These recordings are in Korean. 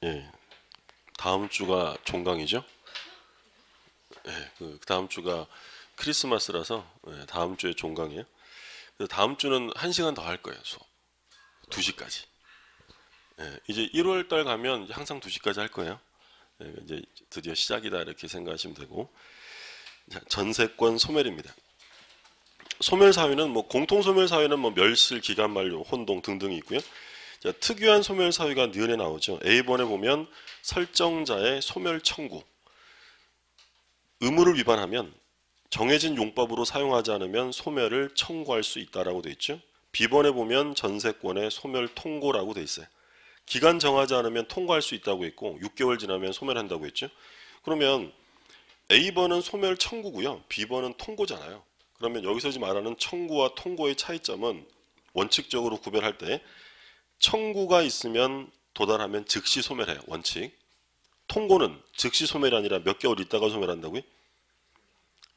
예, 다음 주가 종강이죠. 예, 그 다음 주가 크리스마스라서 다음 주에 종강이에요. 그래서 다음 주는 1시간 더 할 거예요. 수업 2시까지. 이제 1월 달 가면 항상 2시까지 할 거예요. 이제 드디어 시작이다 이렇게 생각하시면 되고. 자, 전세권 소멸입니다. 소멸 사유는 뭐 공통 소멸 사유는 뭐 멸실, 기간 만료, 혼동 등등이 있고요. 자, 특유한 소멸 사유가 니은에 나오죠. A번에 보면 설정자의 소멸 청구. 의무를 위반하면 정해진 용법으로 사용하지 않으면 소멸을 청구할 수 있다라고 돼 있죠. B번에 보면 전세권의 소멸 통고라고 돼 있어요. 기간 정하지 않으면 통고할 수 있다고 했고 6개월 지나면 소멸한다고 했죠. 그러면 A번은 소멸 청구고요. B번은 통고잖아요. 그러면 여기서 지금 말하는 청구와 통고의 차이점은 원칙적으로 구별할 때 청구가 있으면 도달하면 즉시 소멸해요. 원칙. 통고는 즉시 소멸이 아니라 몇 개월 있다가 소멸한다고요?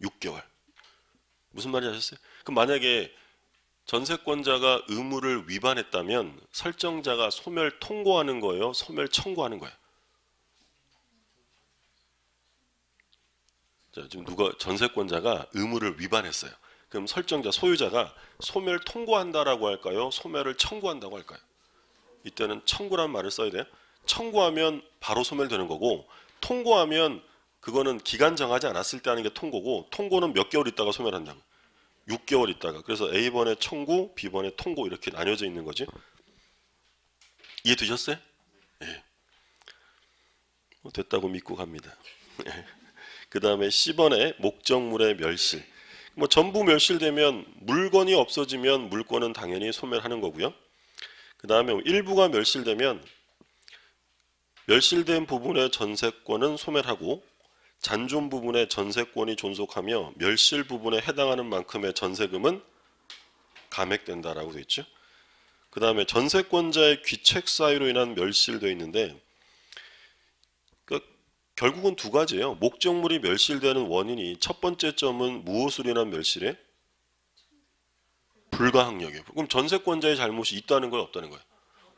6개월. 무슨 말인지 아셨어요? 그럼 만약에 전세권자가 의무를 위반했다면 설정자가 소멸 통고하는 거예요? 소멸 청구하는 거예요? 자, 지금 누가 전세권자가 의무를 위반했어요. 그럼 설정자 소유자가 소멸 통고한다라고 할까요? 소멸을 청구한다고 할까요? 이때는 청구란 말을 써야 돼요. 청구하면 바로 소멸되는 거고 통고하면 그거는 기간 정하지 않았을 때 하는 게 통고고 통고는 몇 개월 있다가 소멸한다고. 6개월 있다가. 그래서 A번에 청구, B번에 통고 이렇게 나뉘어져 있는 거지. 이해되셨어요? 예. 됐다고 믿고 갑니다. 그 다음에 C번에 목적물의 멸실. 뭐 전부 멸실되면 물건이 없어지면 물건은 당연히 소멸하는 거고요. 그 다음에 일부가 멸실되면 멸실된 부분의 전세권은 소멸하고 잔존 부분의 전세권이 존속하며 멸실 부분에 해당하는 만큼의 전세금은 감액된다라고 되어 있죠. 그 다음에 전세권자의 귀책 사유로 인한 멸실되어 있는데 그러니까 결국은 두 가지예요. 목적물이 멸실되는 원인이 첫 번째 점은 무엇으로 인한 멸실에? 불가항력이에요. 그럼 전세권자의 잘못이 있다는 거예요, 없다는 거예요?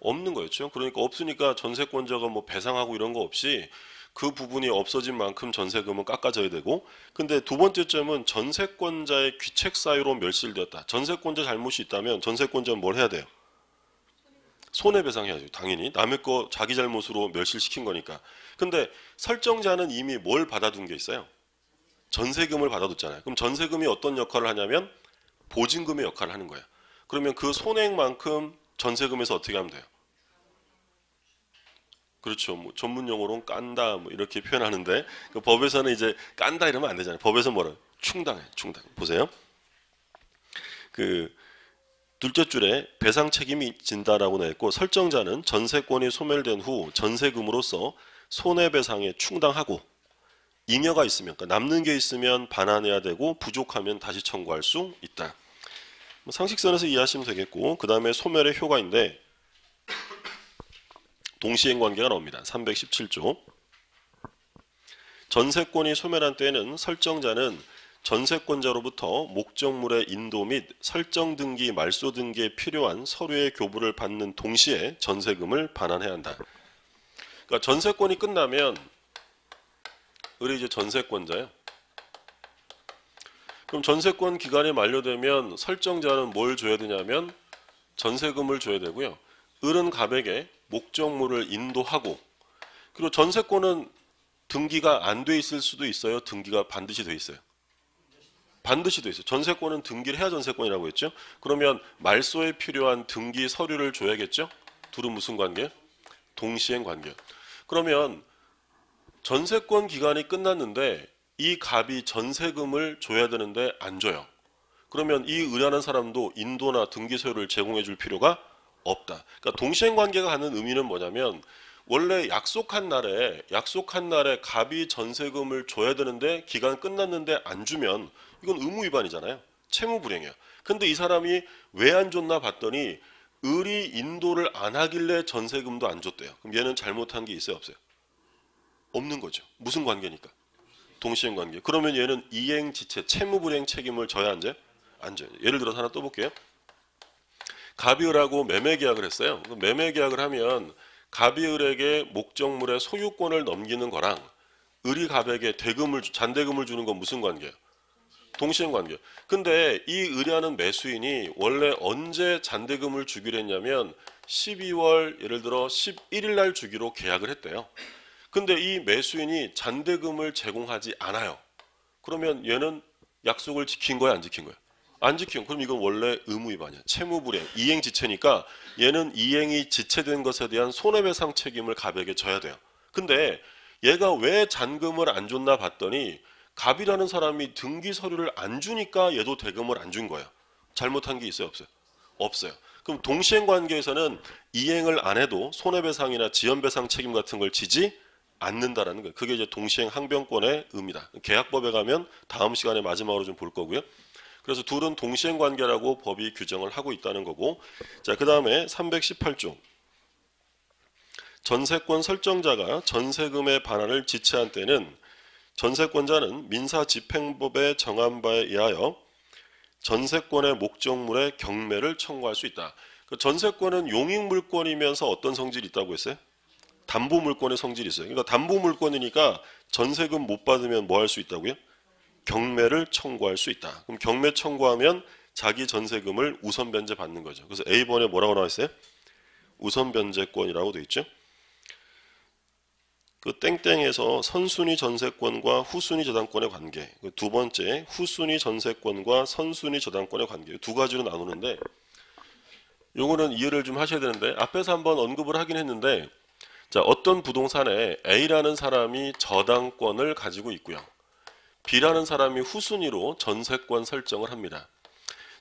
없는 거였죠. 그러니까 없으니까 전세권자가 뭐 배상하고 이런 거 없이 그 부분이 없어진 만큼 전세금은 깎아져야 되고, 근데 두 번째 점은 전세권자의 귀책 사유로 멸실되었다. 전세권자 잘못이 있다면 전세권자는 뭘 해야 돼요? 손해배상해야죠. 당연히 남의 거 자기 잘못으로 멸실시킨 거니까. 근데 설정자는 이미 뭘 받아둔 게 있어요? 전세금을 받아뒀잖아요. 그럼 전세금이 어떤 역할을 하냐면 보증금의 역할을 하는 거예요. 그러면 그 손해만큼 전세금에서 어떻게 하면 돼요? 그렇죠. 뭐 전문 용어로는 깐다 뭐 이렇게 표현하는데 그 법에서는 이제 깐다 이러면 안 되잖아요. 법에서 뭐라? 충당해. 충당. 보세요. 그 둘째 줄에 배상 책임이 진다라고 나 있고 설정자는 전세권이 소멸된 후 전세금으로서 손해배상에 충당하고 잉여가 있으면 그러니까 남는 게 있으면 반환해야 되고 부족하면 다시 청구할 수 있다. 뭐 상식선에서 이해하시면 되겠고 그 다음에 소멸의 효과인데 동시행 관계가 나옵니다. 317조. 전세권이 소멸한 때에는 설정자는 전세권자로부터 목적물의 인도 및 설정 등기, 말소 등기에 필요한 서류의 교부를 받는 동시에 전세금을 반환해야 한다. 그러니까 전세권이 끝나면 우리 이제 전세권자요. 그럼 전세권 기간이 만료되면 설정자는 뭘 줘야 되냐면 전세금을 줘야 되고요. 을은 갑에게 목적물을 인도하고 그리고 전세권은 등기가 안 돼 있을 수도 있어요. 등기가 반드시 돼 있어요. 반드시 돼 있어요. 전세권은 등기를 해야 전세권이라고 했죠. 그러면 말소에 필요한 등기 서류를 줘야겠죠. 둘은 무슨 관계? 동시행 관계. 그러면 전세권 기간이 끝났는데 이 갑이 전세금을 줘야 되는데 안 줘요. 그러면 이 의뢰하는 사람도 인도나 등기 서류를 제공해 줄 필요가 없다. 그러니까 동시행 관계가 갖는 의미는 뭐냐면 원래 약속한 날에 갑이 전세금을 줘야 되는데 기간 끝났는데 안 주면 이건 의무 위반이잖아요. 채무 불이행이야. 근데 이 사람이 왜 안 줬나 봤더니 을이 인도를 안 하길래 전세금도 안 줬대요. 그럼 얘는 잘못한 게 있어요, 없어요? 없는 거죠. 무슨 관계니까? 동시행 관계. 그러면 얘는 이행지체, 채무 불이행 책임을 져야 안 져요? 안 져요. 예를 들어서 하나 또 볼게요. 갑이 을하고 매매 계약을 했어요. 매매 계약을 하면 갑이 을에게 목적물의 소유권을 넘기는 거랑 을이 갑에게 잔대금을 주는 건 무슨 관계예요? 동시행 관계. 근데 이 을이라는 매수인이 원래 언제 잔대금을 주기로 했냐면 12월 예를 들어 11일 날 주기로 계약을 했대요. 근데 이 매수인이 잔대금을 제공하지 않아요. 그러면 얘는 약속을 지킨 거야, 안 지킨 거야? 안 지킨. 그럼 이건 원래 의무 위반이야. 채무불이행, 이행지체니까 얘는 이행이 지체된 것에 대한 손해배상 책임을 갑에게 져야 돼요. 근데 얘가 왜 잔금을 안 줬나 봤더니 갑이라는 사람이 등기 서류를 안 주니까 얘도 대금을 안 준 거예요. 잘못한 게 있어요, 없어요? 없어요. 그럼 동시행 관계에서는 이행을 안 해도 손해배상이나 지연배상 책임 같은 걸 지지 않는다라는 거예요. 그게 이제 동시행 항변권의 의미다. 계약법에 가면 다음 시간에 마지막으로 좀 볼 거고요. 그래서 둘은 동시행 관계라고 법이 규정을 하고 있다는 거고. 자, 그 다음에 318조. 전세권 설정자가 전세금의 반환을 지체한 때는 전세권자는 민사집행법에 정한 바에 의하여 전세권의 목적물의 경매를 청구할 수 있다. 그 전세권은 용익물권이면서 어떤 성질이 있다고 했어요? 담보물권의 성질이 있어요. 그러니까 담보물권이니까 전세금 못 받으면 뭐 할 수 있다고요? 경매를 청구할 수 있다. 그럼 경매 청구하면 자기 전세금을 우선 변제 받는 거죠. 그래서 A번에 뭐라고 나와 있어요? 우선 변제권이라고 되어 있죠. 그 땡땡에서 선순위 전세권과 후순위 저당권의 관계. 두 번째 후순위 전세권과 선순위 저당권의 관계. 두 가지로 나누는데 요거는 이해를 좀 하셔야 되는데 앞에서 한번 언급을 하긴 했는데 자, 어떤 부동산에 A라는 사람이 저당권을 가지고 있고요. B라는 사람이 후순위로 전세권 설정을 합니다.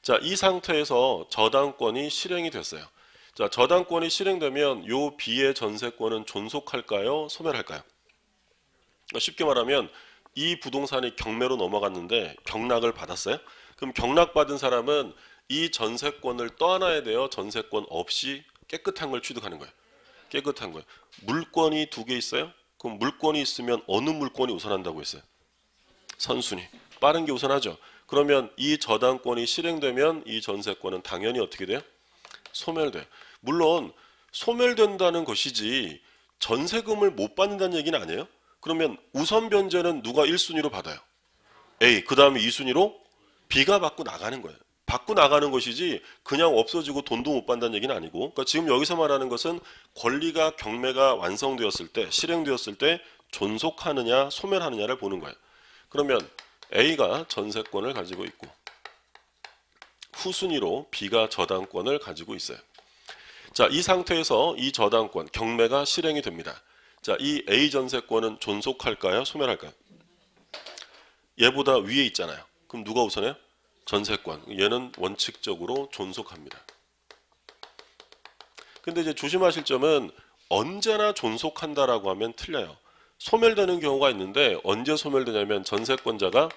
자, 이 상태에서 저당권이 실행이 됐어요. 자, 저당권이 실행되면 요 B의 전세권은 존속할까요? 소멸할까요? 쉽게 말하면 이 부동산이 경매로 넘어갔는데 경락을 받았어요. 그럼 경락받은 사람은 이 전세권을 떠안아야 돼요. 전세권 없이 깨끗한 걸 취득하는 거예요. 깨끗한 거예요. 물권이 두 개 있어요. 그럼 물권이 있으면 어느 물권이 우선한다고 했어요? 선순위. 빠른 게 우선하죠. 그러면 이 저당권이 실행되면 이 전세권은 당연히 어떻게 돼요? 소멸돼요. 물론 소멸된다는 것이지 전세금을 못 받는다는 얘기는 아니에요. 그러면 우선 변제는 누가 1순위로 받아요? A. 그 다음에 2순위로 B가 받고 나가는 거예요. 받고 나가는 것이지 그냥 없어지고 돈도 못 받는다는 얘기는 아니고, 그러니까 지금 여기서 말하는 것은 권리가 경매가 완성되었을 때, 실행되었을 때 존속하느냐 소멸하느냐를 보는 거예요. 그러면 A가 전세권을 가지고 있고 후순위로 B가 저당권을 가지고 있어요. 자, 이 상태에서 이 저당권, 경매가 실행이 됩니다. 자, 이 A 전세권은 존속할까요? 소멸할까요? 얘보다 위에 있잖아요. 그럼 누가 우선해요? 전세권. 얘는 원칙적으로 존속합니다. 근데 이제 조심하실 점은 언제나 존속한다라고 하면 틀려요. 소멸되는 경우가 있는데 언제 소멸되냐면 전세권자가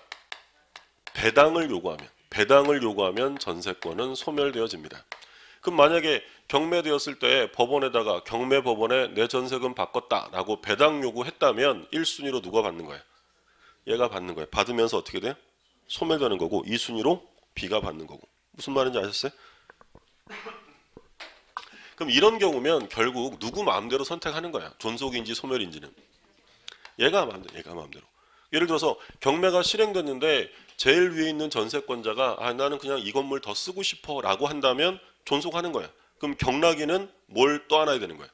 배당을 요구하면 전세권은 소멸되어집니다. 그럼 만약에 경매되었을 때 법원에다가 경매 법원에 내 전세금 바꿨다라고 배당 요구했다면 1순위로 누가 받는 거예요? 얘가 받는 거예요. 받으면서 어떻게 돼요? 소멸되는 거고 2순위로 B가 받는 거고. 무슨 말인지 아셨어요? 그럼 이런 경우면 결국 누구 마음대로 선택하는 거야. 존속인지 소멸인지는. 얘가 마음대로. 예를 들어서 경매가 실행됐는데 제일 위에 있는 전세권자가 나는 그냥 이 건물 더 쓰고 싶어 라고 한다면 존속하는 거야. 그럼 경락이는 뭘 떠안아야 되는 거야?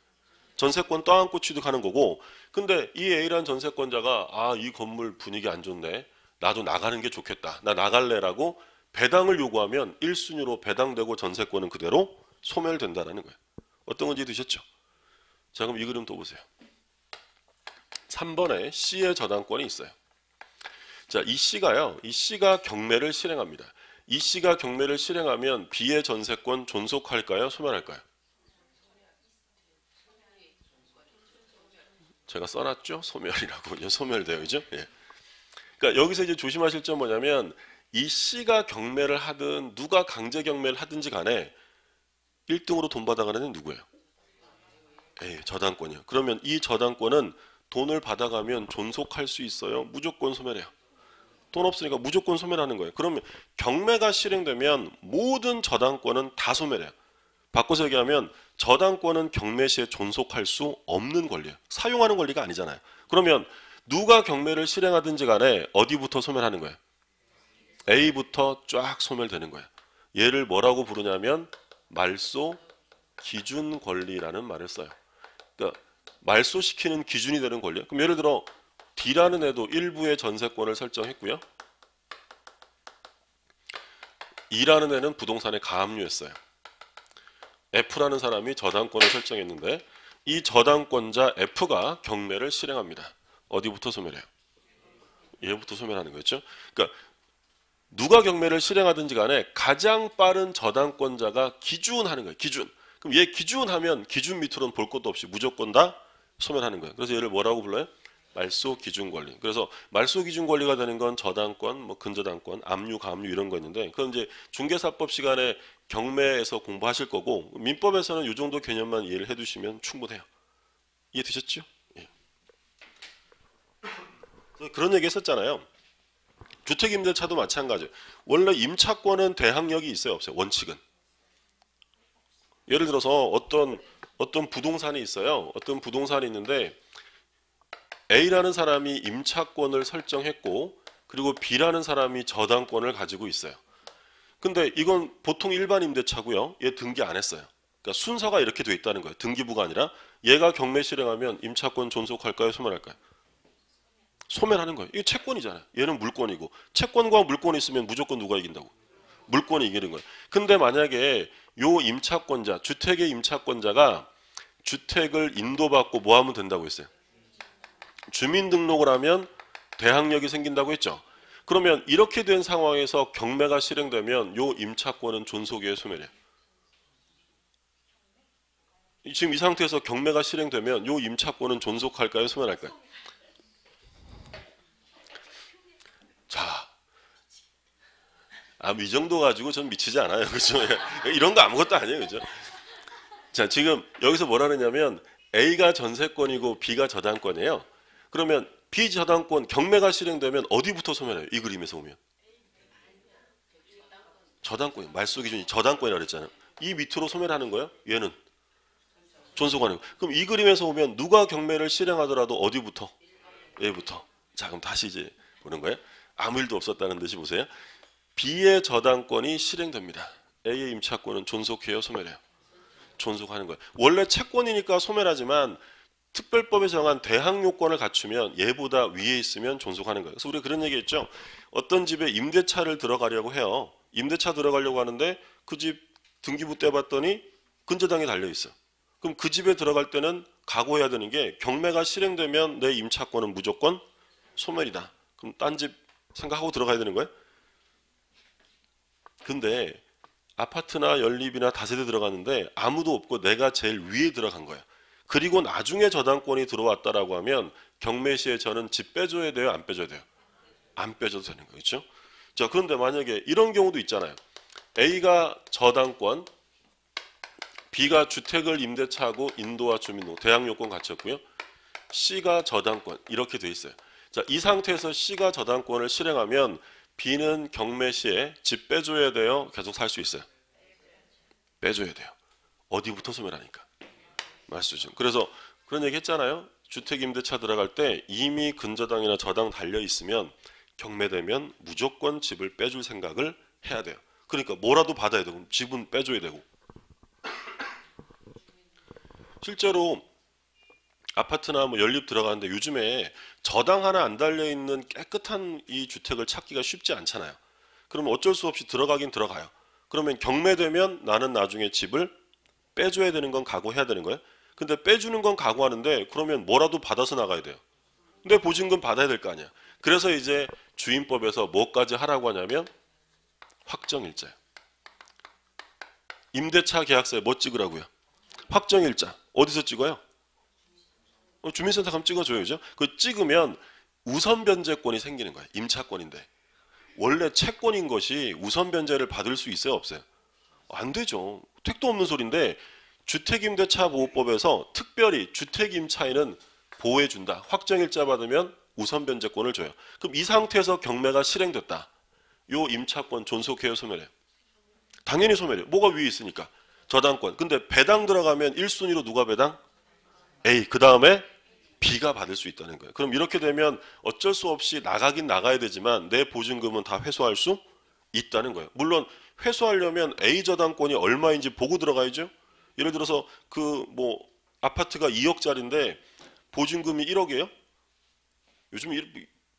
전세권 떠안고 취득하는 거고, 근데 이 A라는 전세권자가 이 건물 분위기 안 좋네, 나도 나가는 게 좋겠다, 나 나갈래라고 배당을 요구하면 1순위로 배당되고 전세권은 그대로 소멸된다라는 거예요. 어떤 건지 드셨죠? 자, 그럼 이 그림 또 보세요. 3번에 C의 저당권이 있어요. 자, 이 C가 경매를 실행합니다. 이 C가 경매를 실행하면 B의 전세권 존속할까요? 소멸할까요? 제가 써놨죠? 소멸이라고. 소멸돼요. 그죠? 예. 그러니까 여기서 이제 조심하실 점 뭐냐면 이 C가 경매를 하든 누가 강제 경매를 하든지 간에 1등으로 돈 받아가는 애는 누구예요? 저당권이요. 그러면 이 저당권은 돈을 받아가면 존속할 수 있어요? 무조건 소멸해요. 돈 없으니까 무조건 소멸하는 거예요. 그러면 경매가 실행되면 모든 저당권은 다 소멸해요. 바꿔서 얘기하면 저당권은 경매 시에 존속할 수 없는 권리예요. 사용하는 권리가 아니잖아요. 그러면 누가 경매를 실행하든지 간에 어디부터 소멸하는 거예요? A부터 쫙 소멸되는 거예요. 얘를 뭐라고 부르냐면 말소 기준 권리라는 말을 써요. 그러니까 말소시키는 기준이 되는 권리예요. 그럼 예를 들어 D라는 애도 일부의 전세권을 설정했고요. E라는 애는 부동산에 가압류했어요. F라는 사람이 저당권을 설정했는데 이 저당권자 F가 경매를 실행합니다. 어디부터 소멸해요? 얘부터 소멸하는 거죠. 그러니까 누가 경매를 실행하든지 간에 가장 빠른 저당권자가 기준하는 거예요. 기준. 그럼 얘 기준하면 기준 밑으로는 볼 것도 없이 무조건 다 소멸하는 거예요. 그래서 얘를 뭐라고 불러요? 말소 기준 권리. 그래서 말소 기준 권리가 되는 건 저당권, 뭐 근저당권, 압류, 가압류 이런 거 있는데 그건 이제 중개사법 시간에 경매에서 공부하실 거고 민법에서는 이 정도 개념만 이해를 해두시면 충분해요. 이해되셨죠? 예. 그런 얘기 했었잖아요. 주택임대차도 마찬가지예요. 원래 임차권은 대항력이 있어요, 없어요? 원칙은. 예를 들어서 어떤 부동산이 있어요. 어떤 부동산이 있는데 A라는 사람이 임차권을 설정했고 그리고 B라는 사람이 저당권을 가지고 있어요. 근데 이건 보통 일반 임대차고요. 얘 등기 안 했어요. 그러니까 순서가 이렇게 돼 있다는 거예요. 등기부가 아니라 얘가 경매 실행하면 임차권 존속할까요? 소멸할까요? 소멸하는 거예요. 이게 채권이잖아요. 얘는 물권이고 채권과 물권이 있으면 무조건 누가 이긴다고? 물권이 이기는 거예요. 근데 만약에 요 임차권자, 주택의 임차권자가 주택을 인도받고 뭐 하면 된다고 했어요? 주민등록을 하면 대항력이 생긴다고 했죠. 그러면 이렇게 된 상황에서 경매가 실행되면 요 임차권은 존속이에요, 소멸이에요? 지금 이 상태에서 경매가 실행되면 요 임차권은 존속할까요, 소멸할까요? 자, 이 정도 가지고 전 미치지 않아요, 그렇죠? 이런 거 아무것도 아니에요, 그렇죠? 자, 지금 여기서 뭐라 그러냐면 A가 전세권이고 B가 저당권이에요. 그러면 비저당권 경매가 실행되면 어디부터 소멸해요? 이 그림에서 보면 저당권, 말소 기준이 저당권이라고 그랬잖아요. 이 밑으로 소멸하는 거예요? 얘는 존속하는 거예요. 그럼 이 그림에서 보면 누가 경매를 실행하더라도 어디부터? 얘부터. 자, 그럼 다시 이제 보는 거예요. 아무 일도 없었다는 듯이 보세요. B의 저당권이 실행됩니다. A의 임차권은 존속해요, 소멸해요? 존속하는 거예요. 원래 채권이니까 소멸하지만 특별법에 정한 대항 요건을 갖추면 얘보다 위에 있으면 존속하는 거예요. 그래서 우리가 그런 얘기했죠. 어떤 집에 임대차를 들어가려고 해요. 임대차 들어가려고 하는데 그 집 등기부 떼봤더니 근저당이 달려 있어. 그럼 그 집에 들어갈 때는 각오해야 되는 게 경매가 실행되면 내 임차권은 무조건 소멸이다. 그럼 딴 집 생각하고 들어가야 되는 거예요. 근데 아파트나 연립이나 다세대 들어갔는데 아무도 없고 내가 제일 위에 들어간 거야. 그리고 나중에 저당권이 들어왔다라고 하면 경매 시에 저는 집 빼줘야 돼요, 안 빼줘야 돼요? 안 빼줘도 되는 거죠. 그렇죠? 자, 그런데 만약에 이런 경우도 있잖아요. A가 저당권, B가 주택을 임대차하고 인도와 주민등록, 대항 요건 갖췄고요. C가 저당권 이렇게 돼 있어요. 자, 이 상태에서 C가 저당권을 실행하면 B는 경매 시에 집 빼줘야 돼요, 계속 살 수 있어요? 빼줘야 돼요. 어디부터 소멸하니까? 말씀이죠. 그래서 그런 얘기 했잖아요. 주택임대차 들어갈 때 이미 근저당이나 저당 달려 있으면 경매되면 무조건 집을 빼줄 생각을 해야 돼요. 그러니까 뭐라도 받아야 되고 집은 빼줘야 되고. 실제로 아파트나 뭐 연립 들어가는데 요즘에 저당 하나 안 달려 있는 깨끗한 이 주택을 찾기가 쉽지 않잖아요. 그러면 어쩔 수 없이 들어가긴 들어가요. 그러면 경매되면 나는 나중에 집을 빼줘야 되는 건 각오해야 되는 거예요. 근데 빼주는 건 각오하는데 그러면 뭐라도 받아서 나가야 돼요. 근데 보증금 받아야 될 거 아니야. 그래서 이제 주임법에서 뭐까지 하라고 하냐면 확정일자예요. 임대차 계약서에 뭐 찍으라고요? 확정일자. 어디서 찍어요? 주민센터 가면 찍어줘야죠. 그 찍으면 우선 변제권이 생기는 거예요. 임차권인데. 원래 채권인 것이 우선 변제를 받을 수 있어요, 없어요? 안 되죠. 택도 없는 소리인데 주택임대차 보호법에서 특별히 주택임차인은 보호해준다. 확정일자 받으면 우선 변제권을 줘요. 그럼 이 상태에서 경매가 실행됐다. 요 임차권 존속해요, 소멸해요? 당연히 소멸해요. 뭐가 위에 있으니까. 저당권. 근데 배당 들어가면 1순위로 누가 배당? A. 그 다음에 B가 받을 수 있다는 거예요. 그럼 이렇게 되면 어쩔 수 없이 나가긴 나가야 되지만 내 보증금은 다 회수할 수 있다는 거예요. 물론 회수하려면 A 저당권이 얼마인지 보고 들어가야죠. 예를 들어서 그 뭐 아파트가 2억짜리인데 보증금이 1억이에요. 요즘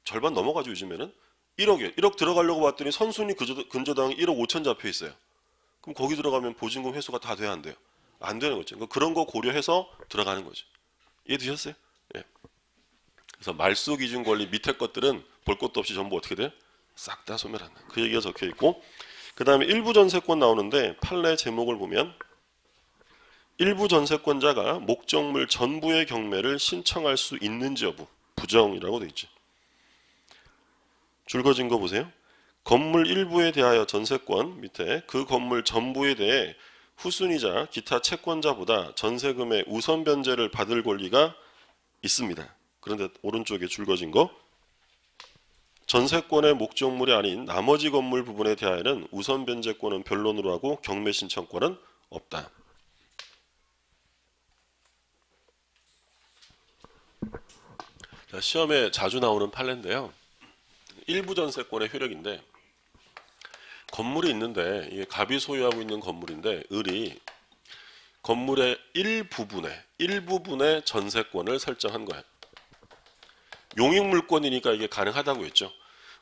절반 넘어가죠. 요즘에는 1억에 1억 들어가려고 봤더니 선순위 근저당이 1억 5천 잡혀 있어요. 그럼 거기 들어가면 보증금 회수가 다 돼야 안 돼요? 안 되는 거죠. 그러니까 그런 거 고려해서 들어가는 거죠. 이해되셨어요? 예. 그래서 말소 기준 권리 밑에 것들은 볼 것도 없이 전부 어떻게 돼요? 싹 다 소멸한다. 그 얘기가 적혀 있고, 그 다음에 일부 전세권 나오는데 판례 제목을 보면 일부 전세권자가 목적물 전부의 경매를 신청할 수 있는지 여부 부정이라고 돼 있죠. 줄거진 거 보세요. 건물 일부에 대하여 전세권 밑에 그 건물 전부에 대해 후순위자 기타 채권자보다 전세금의 우선 변제를 받을 권리가 있습니다. 그런데 오른쪽에 줄거진 거 전세권의 목적물이 아닌 나머지 건물 부분에 대하여는 우선 변제권은 변론으로 하고 경매 신청권은 없다. 자, 시험에 자주 나오는 판례인데요. 일부 전세권의 효력인데 건물이 있는데 이게 갑이 소유하고 있는 건물인데 을이 건물의 일부분의 전세권을 설정한 거예요. 용익물권이니까 이게 가능하다고 했죠.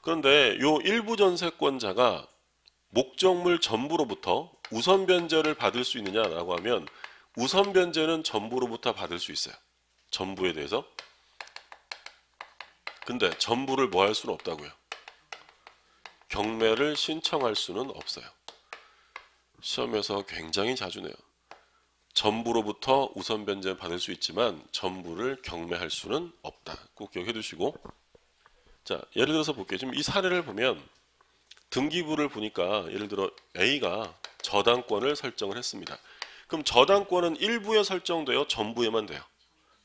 그런데 요 일부 전세권자가 목적물 전부로부터 우선 변제를 받을 수 있느냐라고 하면 우선 변제는 전부로부터 받을 수 있어요. 전부에 대해서. 근데 전부를 뭐 할 수는 없다고요. 경매를 신청할 수는 없어요. 시험에서 굉장히 자주 내요. 전부로부터 우선 변제 받을 수 있지만 전부를 경매할 수는 없다. 꼭 기억해 두시고. 자, 예를 들어서 볼게요. 지금 이 사례를 보면 등기부를 보니까 예를 들어 A가 저당권을 설정을 했습니다. 그럼 저당권은 일부에 설정돼요? 전부에만 돼요?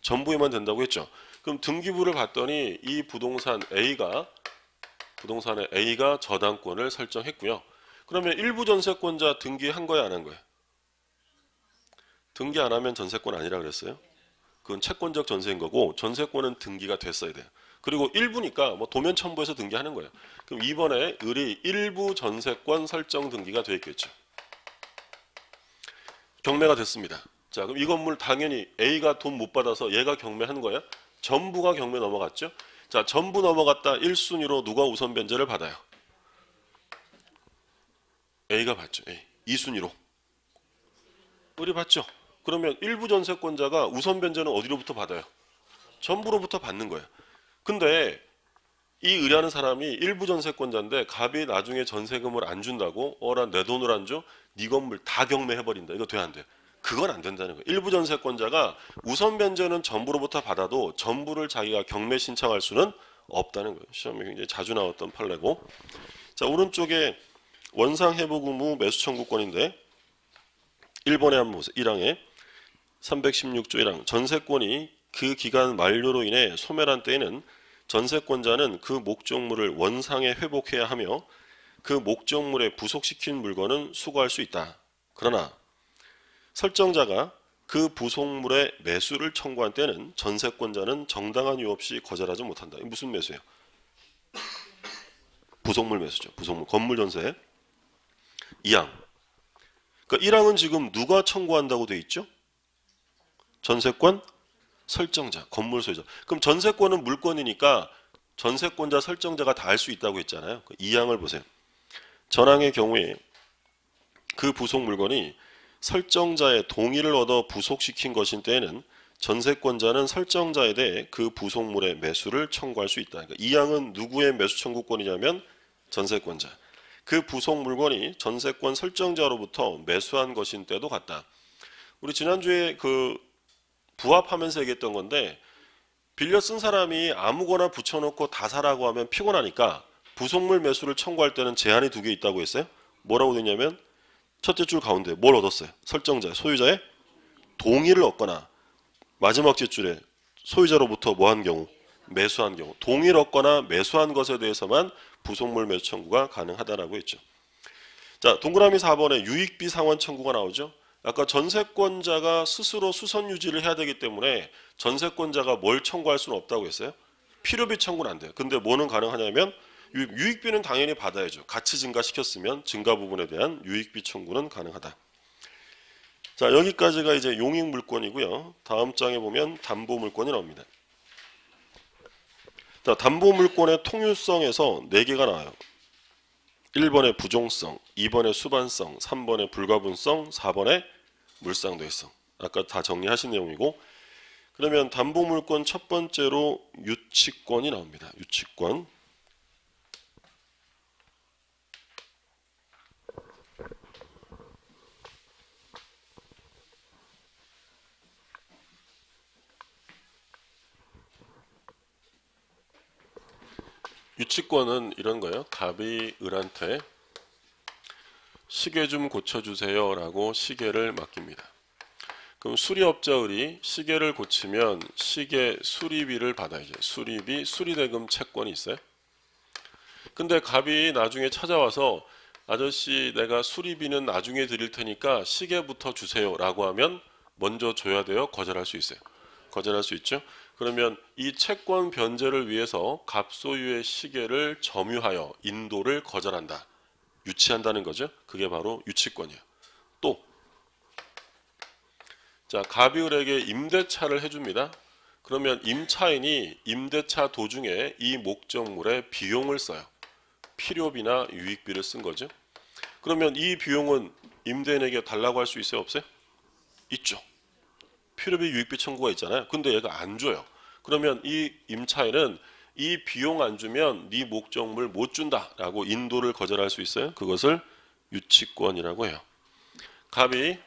전부에만 된다고 했죠. 그럼 등기부를 봤더니 이 부동산의 A가 저당권을 설정했고요. 그러면 일부 전세권자 등기한 거야, 안 한 거야? 등기 안 하면 전세권 아니라 그랬어요. 그건 채권적 전세인 거고 전세권은 등기가 됐어야 돼요. 그리고 일부니까 뭐 도면 첨부해서 등기하는 거예요. 그럼 이번에 을이 일부 전세권 설정 등기가 돼 있겠죠. 경매가 됐습니다. 자, 그럼 이 건물 당연히 A가 돈 못 받아서 얘가 경매한 거예요. 전부가 경매 넘어갔죠. 자, 전부 넘어갔다 1순위로 누가 우선 변제를 받아요? A가 받죠. A. 2순위로 을이 받죠. 그러면 일부 전세권자가 우선 변제는 어디로부터 받아요? 전부로부터 받는 거예요. 근데 이 의뢰하는 사람이 일부 전세권자인데 갑이 나중에 전세금을 안 준다고 난 내 돈을 안 줘? 네 건물 다 경매해버린다. 이거 돼야 안 돼요? 그건 안 된다는 거예요. 일부 전세권자가 우선 변제는 전부로부터 받아도 전부를 자기가 경매 신청할 수는 없다는 거예요. 시험에 굉장히 자주 나왔던 판례고. 자, 오른쪽에 원상회복 의무 매수 청구권인데 1번에 한번 보세요. 1항에 316조 1항 전세권이 그 기간 만료로 인해 소멸한 때에는 전세권자는 그 목적물을 원상에 회복해야 하며 그 목적물에 부속시킨 물건은 수거할 수 있다. 그러나 설정자가 그 부속물의 매수를 청구한 때는 전세권자는 정당한 이유 없이 거절하지 못한다. 이게 무슨 매수예요? 부속물 매수죠. 부속물 건물 전세 2항. 그러니까 1항은 지금 누가 청구한다고 돼 있죠? 전세권 설정자, 건물 소유자. 그럼 전세권은 물권이니까 전세권자 설정자가 다 할 수 있다고 했잖아요. 2항을 보세요. 전항의 경우에 그 부속 물건이 설정자의 동의를 얻어 부속시킨 것인 때에는 전세권자는 설정자에 대해 그 부속물의 매수를 청구할 수 있다. 그러니까 2항은 누구의 매수 청구권이냐면 전세권자. 그 부속 물건이 전세권 설정자로부터 매수한 것인 때도 같다. 우리 지난주에 그 부합하면서 얘기했던 건데 빌려 쓴 사람이 아무거나 붙여놓고 다 사라고 하면 피곤하니까 부속물 매수를 청구할 때는 제한이 2개 있다고 했어요. 뭐라고 되냐면 첫째 줄 가운데 뭘 얻었어요? 설정자, 소유자의 동의를 얻거나 마지막 뒷줄에 소유자로부터 뭐한 경우? 매수한 경우. 동의를 얻거나 매수한 것에 대해서만 부속물 매수 청구가 가능하다라고 했죠. 자, 동그라미 4번에 유익비 상환 청구가 나오죠. 아까 전세권자가 스스로 수선 유지를 해야 되기 때문에 전세권자가 뭘 청구할 수는 없다고 했어요? 필요비 청구는 안 돼요. 근데 뭐는 가능하냐면 유익비는 당연히 받아야죠. 가치 증가시켰으면 증가 부분에 대한 유익비 청구는 가능하다. 자, 여기까지가 이제 용익물권이고요. 다음 장에 보면 담보물권이 나옵니다. 자, 담보물권의 통유성에서 4개가 나와요. 1번의 부종성, 2번의 수반성, 3번의 불가분성, 4번의 물상대성. 아까 다 정리하신 내용이고, 그러면 담보물권 첫 번째로 유치권이 나옵니다. 유치권. 유치권은 이런 거예요. 갑이 을한테 시계 좀 고쳐주세요 라고 시계를 맡깁니다. 그럼 수리업자 을이 시계를 고치면 시계 수리비를 받아야죠. 수리비, 수리대금 채권이 있어요. 근데 갑이 나중에 찾아와서 아저씨 내가 수리비는 나중에 드릴 테니까 시계부터 주세요 라고 하면 먼저 줘야 돼요? 거절할 수 있어요? 거절할 수 있죠. 그러면 이 채권 변제를 위해서 갑 소유의 시계를 점유하여 인도를 거절한다. 유치한다는 거죠. 그게 바로 유치권이에요. 또 자, 갑이 을에게 임대차를 해줍니다. 그러면 임차인이 임대차 도중에 이 목적물에 비용을 써요. 필요비나 유익비를 쓴 거죠. 그러면 이 비용은 임대인에게 달라고 할 수 있어요? 없어요? 있죠. 필요비 유익비 청구가 있잖아요. 근데 얘가 안 줘요. 그러면 이 임차인은 이 비용 안 주면 네 목적물 못 준다라고 인도를 거절할 수 있어요. 그것을 유치권이라고 해요. 갑이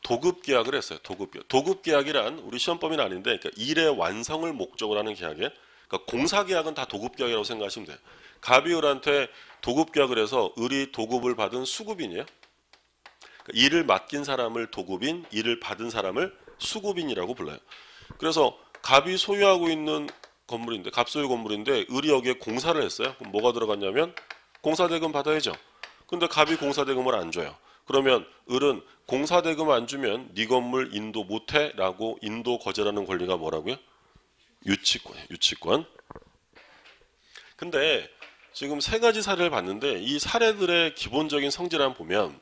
도급계약을 했어요. 도급계약. 도급계약이란 우리 시험 범위는 아닌데 그러니까 일의 완성을 목적으로 하는 계약이에요. 그러니까 공사계약은 다 도급계약이라고 생각하시면 돼요. 갑이 을한테 도급계약을 해서 을이 도급을 받은 수급인이에요. 그러니까 일을 맡긴 사람을 도급인, 일을 받은 사람을 수급인이라고 불러요. 그래서 갑이 소유하고 있는 건물인데, 갑 소유 건물인데 을이 여기에 공사를 했어요. 그럼 뭐가 들어갔냐면 공사대금 받아야죠. 근데 갑이 공사대금을 안 줘요. 그러면 을은 공사대금 안 주면 네 건물 인도 못해 라고 인도 거절하는 권리가 뭐라고요? 유치권이에요. 유치권. 근데 지금 3가지 사례를 봤는데 이 사례들의 기본적인 성질을 보면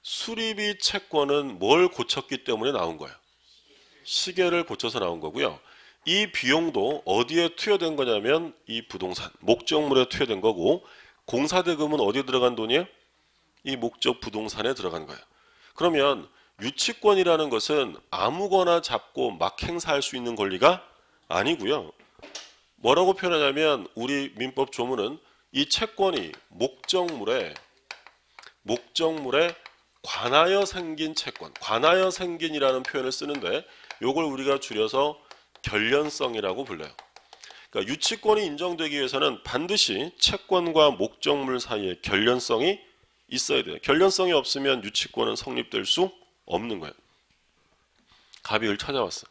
수리비 채권은 뭘 고쳤기 때문에 나온 거예요? 시계를 고쳐서 나온 거고요. 이 비용도 어디에 투여된 거냐면 이 부동산, 목적물에 투여된 거고, 공사대금은 어디에 들어간 돈이에요? 이 목적 부동산에 들어간 거예요. 그러면 유치권이라는 것은 아무거나 잡고 막 행사할 수 있는 권리가 아니고요. 뭐라고 표현하냐면 우리 민법 조문은 이 채권이 목적물에 관하여 생긴 채권, 관하여 생긴이라는 표현을 쓰는데 이걸 우리가 줄여서 결련성이라고 불러요. 그러니까 유치권이 인정되기 위해서는 반드시 채권과 목적물 사이에 결련성이 있어야 돼요. 결련성이 없으면 유치권은 성립될 수 없는 거예요. 갑이 을 찾아왔어.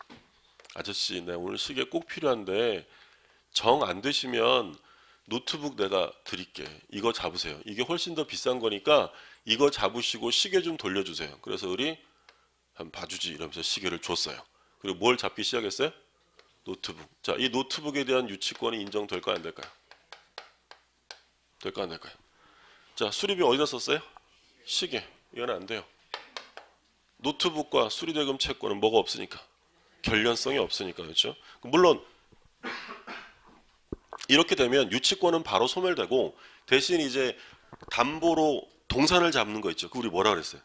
아저씨, 내 오늘 시계 꼭 필요한데 정 안 되시면 노트북 내가 드릴게. 이거 잡으세요. 이게 훨씬 더 비싼 거니까 이거 잡으시고 시계 좀 돌려주세요. 그래서 을이 한번 봐주지 이러면서 시계를 줬어요. 그리고 뭘 잡기 시작했어요? 노트북. 자, 이 노트북에 대한 유치권이 인정될까요? 안 될까요? 될까요? 안 될까요? 자, 수리비 어디다 썼어요? 시계. 이건 안 돼요. 노트북과 수리대금 채권은 뭐가 없으니까? 결련성이 없으니까. 그렇죠? 물론 이렇게 되면 유치권은 바로 소멸되고 대신 이제 담보로 동산을 잡는 거 있죠. 그 우리 뭐라 그랬어요?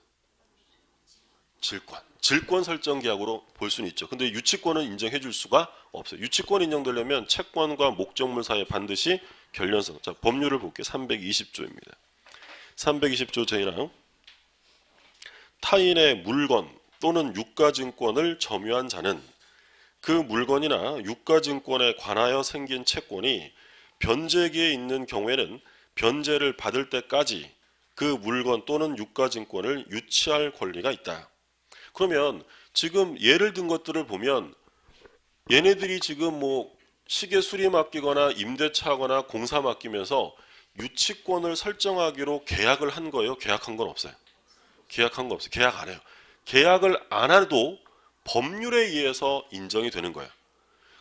질권. 질권 설정 계약으로 볼 수는 있죠. 근데 유치권은 인정해 줄 수가 없어요. 유치권 인정되려면 채권과 목적물 사이에 반드시 결련성. 자, 법률을 볼게요. 320조입니다. 320조 제1항. 타인의 물건 또는 유가증권을 점유한 자는 그 물건이나 유가증권에 관하여 생긴 채권이 변제기에 있는 경우에는 변제를 받을 때까지 그 물건 또는 유가증권을 유치할 권리가 있다. 그러면 지금 예를 든 것들을 보면 얘네들이 지금 뭐 시계 수리 맡기거나 임대차거나 공사 맡기면서 유치권을 설정하기로 계약을 한 거예요? 계약한 건 없어요? 계약한 거 없어요. 계약 안 해요. 계약을 안 해도 법률에 의해서 인정이 되는 거예요.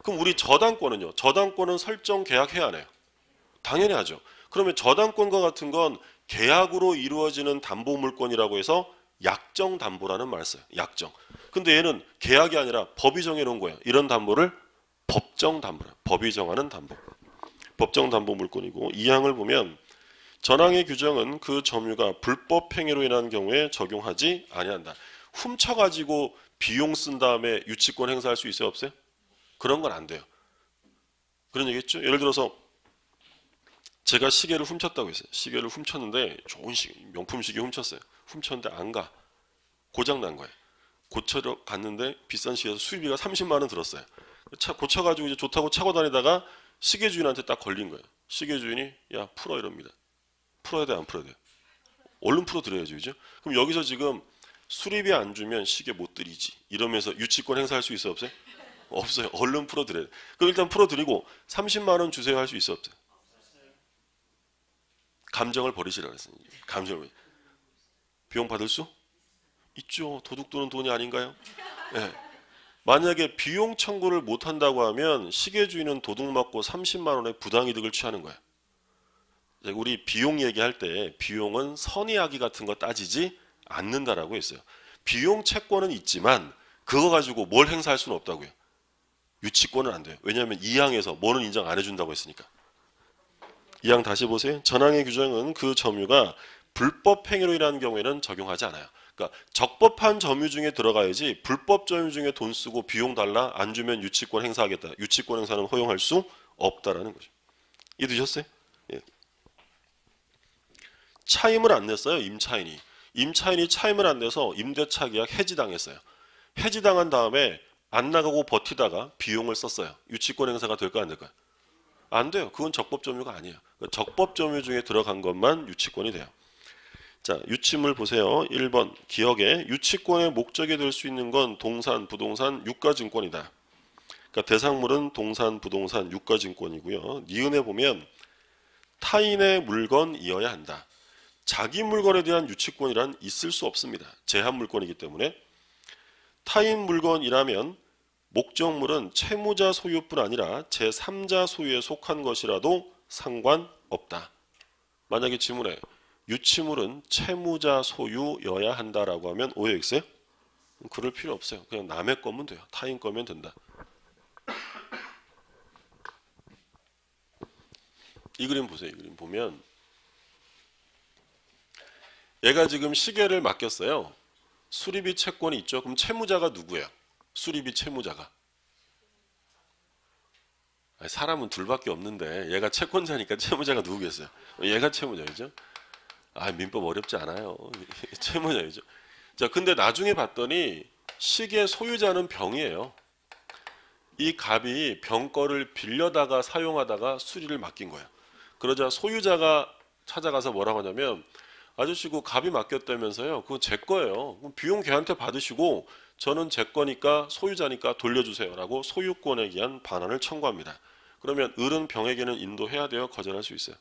그럼 우리 저당권은요? 저당권은 설정 계약해야 안 해요? 당연히 하죠. 그러면 저당권과 같은 건 계약으로 이루어지는 담보물권이라고 해서 약정담보라는 말을 써요. 약정. 근데 얘는 계약이 아니라 법이 정해놓은 거예요. 이런 담보를 법정담보라. 법이 정하는 담보. 법정담보물권이고, 이 항을 보면 전항의 규정은 그 점유가 불법 행위로 인한 경우에 적용하지 아니한다. 훔쳐가지고 비용 쓴 다음에 유치권 행사할 수 있어요, 없어요? 그런 건 안 돼요. 그런 얘기겠죠? 예를 들어서 제가 시계를 훔쳤다고 했어요. 시계를 훔쳤는데 좋은 시계, 명품 시계 훔쳤어요. 훔쳤는데 안 가. 고장 난 거예요. 고쳐러 갔는데 비싼 시계에서 수리비가 30만 원 들었어요. 고쳐가지고 이제 좋다고 차고 다니다가 시계 주인한테 딱 걸린 거예요. 시계 주인이 야 풀어 이럽니다. 풀어야 돼 안 풀어야 돼? 얼른 풀어드려야죠, 그죠? 그럼 여기서 지금 수리비 안 주면 시계 못 드리지 이러면서 유치권 행사할 수 있어요, 없어요? 없어요. 얼른 풀어드려야 돼. 그럼 일단 풀어드리고 30만 원 주세요 할 수 있어요, 없어요? 감정을 버리시라 그랬어요. 감정을. 비용 받을 수 있죠. 도둑돈은 돈이 아닌가요? 네. 만약에 비용 청구를 못 한다고 하면 시계 주인은 도둑 맞고 30만 원의 부당이득을 취하는 거예요. 우리 비용 얘기할 때 비용은 선의악의 같은 거 따지지 않는다라고 했어요. 비용 채권은 있지만 그거 가지고 뭘 행사할 수는 없다고요. 유치권은 안 돼요. 왜냐하면 이 항에서 뭐는 인정 안 해준다고 했으니까. 이 항 다시 보세요. 전항의 규정은 그 점유가 불법 행위로 인한 경우에는 적용하지 않아요. 그러니까 적법한 점유 중에 들어가야지 불법 점유 중에 돈 쓰고 비용 달라 안 주면 유치권 행사하겠다. 유치권 행사는 허용할 수 없다라는 거죠. 이해되셨어요? 예. 차임을 안 냈어요. 임차인이. 임차인이 차임을 안 내서 임대차 계약 해지당했어요. 해지당한 다음에 안 나가고 버티다가 비용을 썼어요. 유치권 행사가 될까 안 될까요? 안 돼요. 그건 적법 점유가 아니에요. 적법 점유 중에 들어간 것만 유치권이 돼요. 자, 유치물 보세요. 1번 기억에 유치권의 목적이 될 수 있는 건 동산, 부동산, 유가증권이다. 그러니까 대상물은 동산, 부동산, 유가증권이고요. 니은에 보면 타인의 물건이어야 한다. 자기 물건에 대한 유치권이란 있을 수 없습니다. 제한 물건이기 때문에. 타인 물건이라면 목적물은 채무자 소유뿐 아니라 제3자 소유에 속한 것이라도 상관없다. 만약에 질문에 유치물은 채무자 소유여야 한다라고 하면 오해 있어요? 그럴 필요 없어요. 그냥 남의 거면 돼요. 타인 거면 된다. 이 그림 보세요. 이 그림 보면 얘가 지금 시계를 맡겼어요. 수리비 채권이 있죠. 그럼 채무자가 누구예요? 수리비 채무자가. 사람은 둘밖에 없는데 얘가 채권자니까 채무자가 누구겠어요? 얘가 채무자이죠. 민법 어렵지 않아요. 채무자이죠. 자, 근데 나중에 봤더니 시계 소유자는 병이에요. 이 갑이 병 거를 빌려다가 사용하다가 수리를 맡긴 거예요. 그러자 소유자가 찾아가서 뭐라고 하냐면 아저씨 그 갑이 맡겼다면서요. 그거 제 거예요. 그럼 비용 걔한테 받으시고 저는 제 거니까 소유자니까 돌려주세요 라고 소유권에 대한 반환을 청구합니다. 그러면 을은 병에게는 인도해야 돼요? 거절할 수 있어요?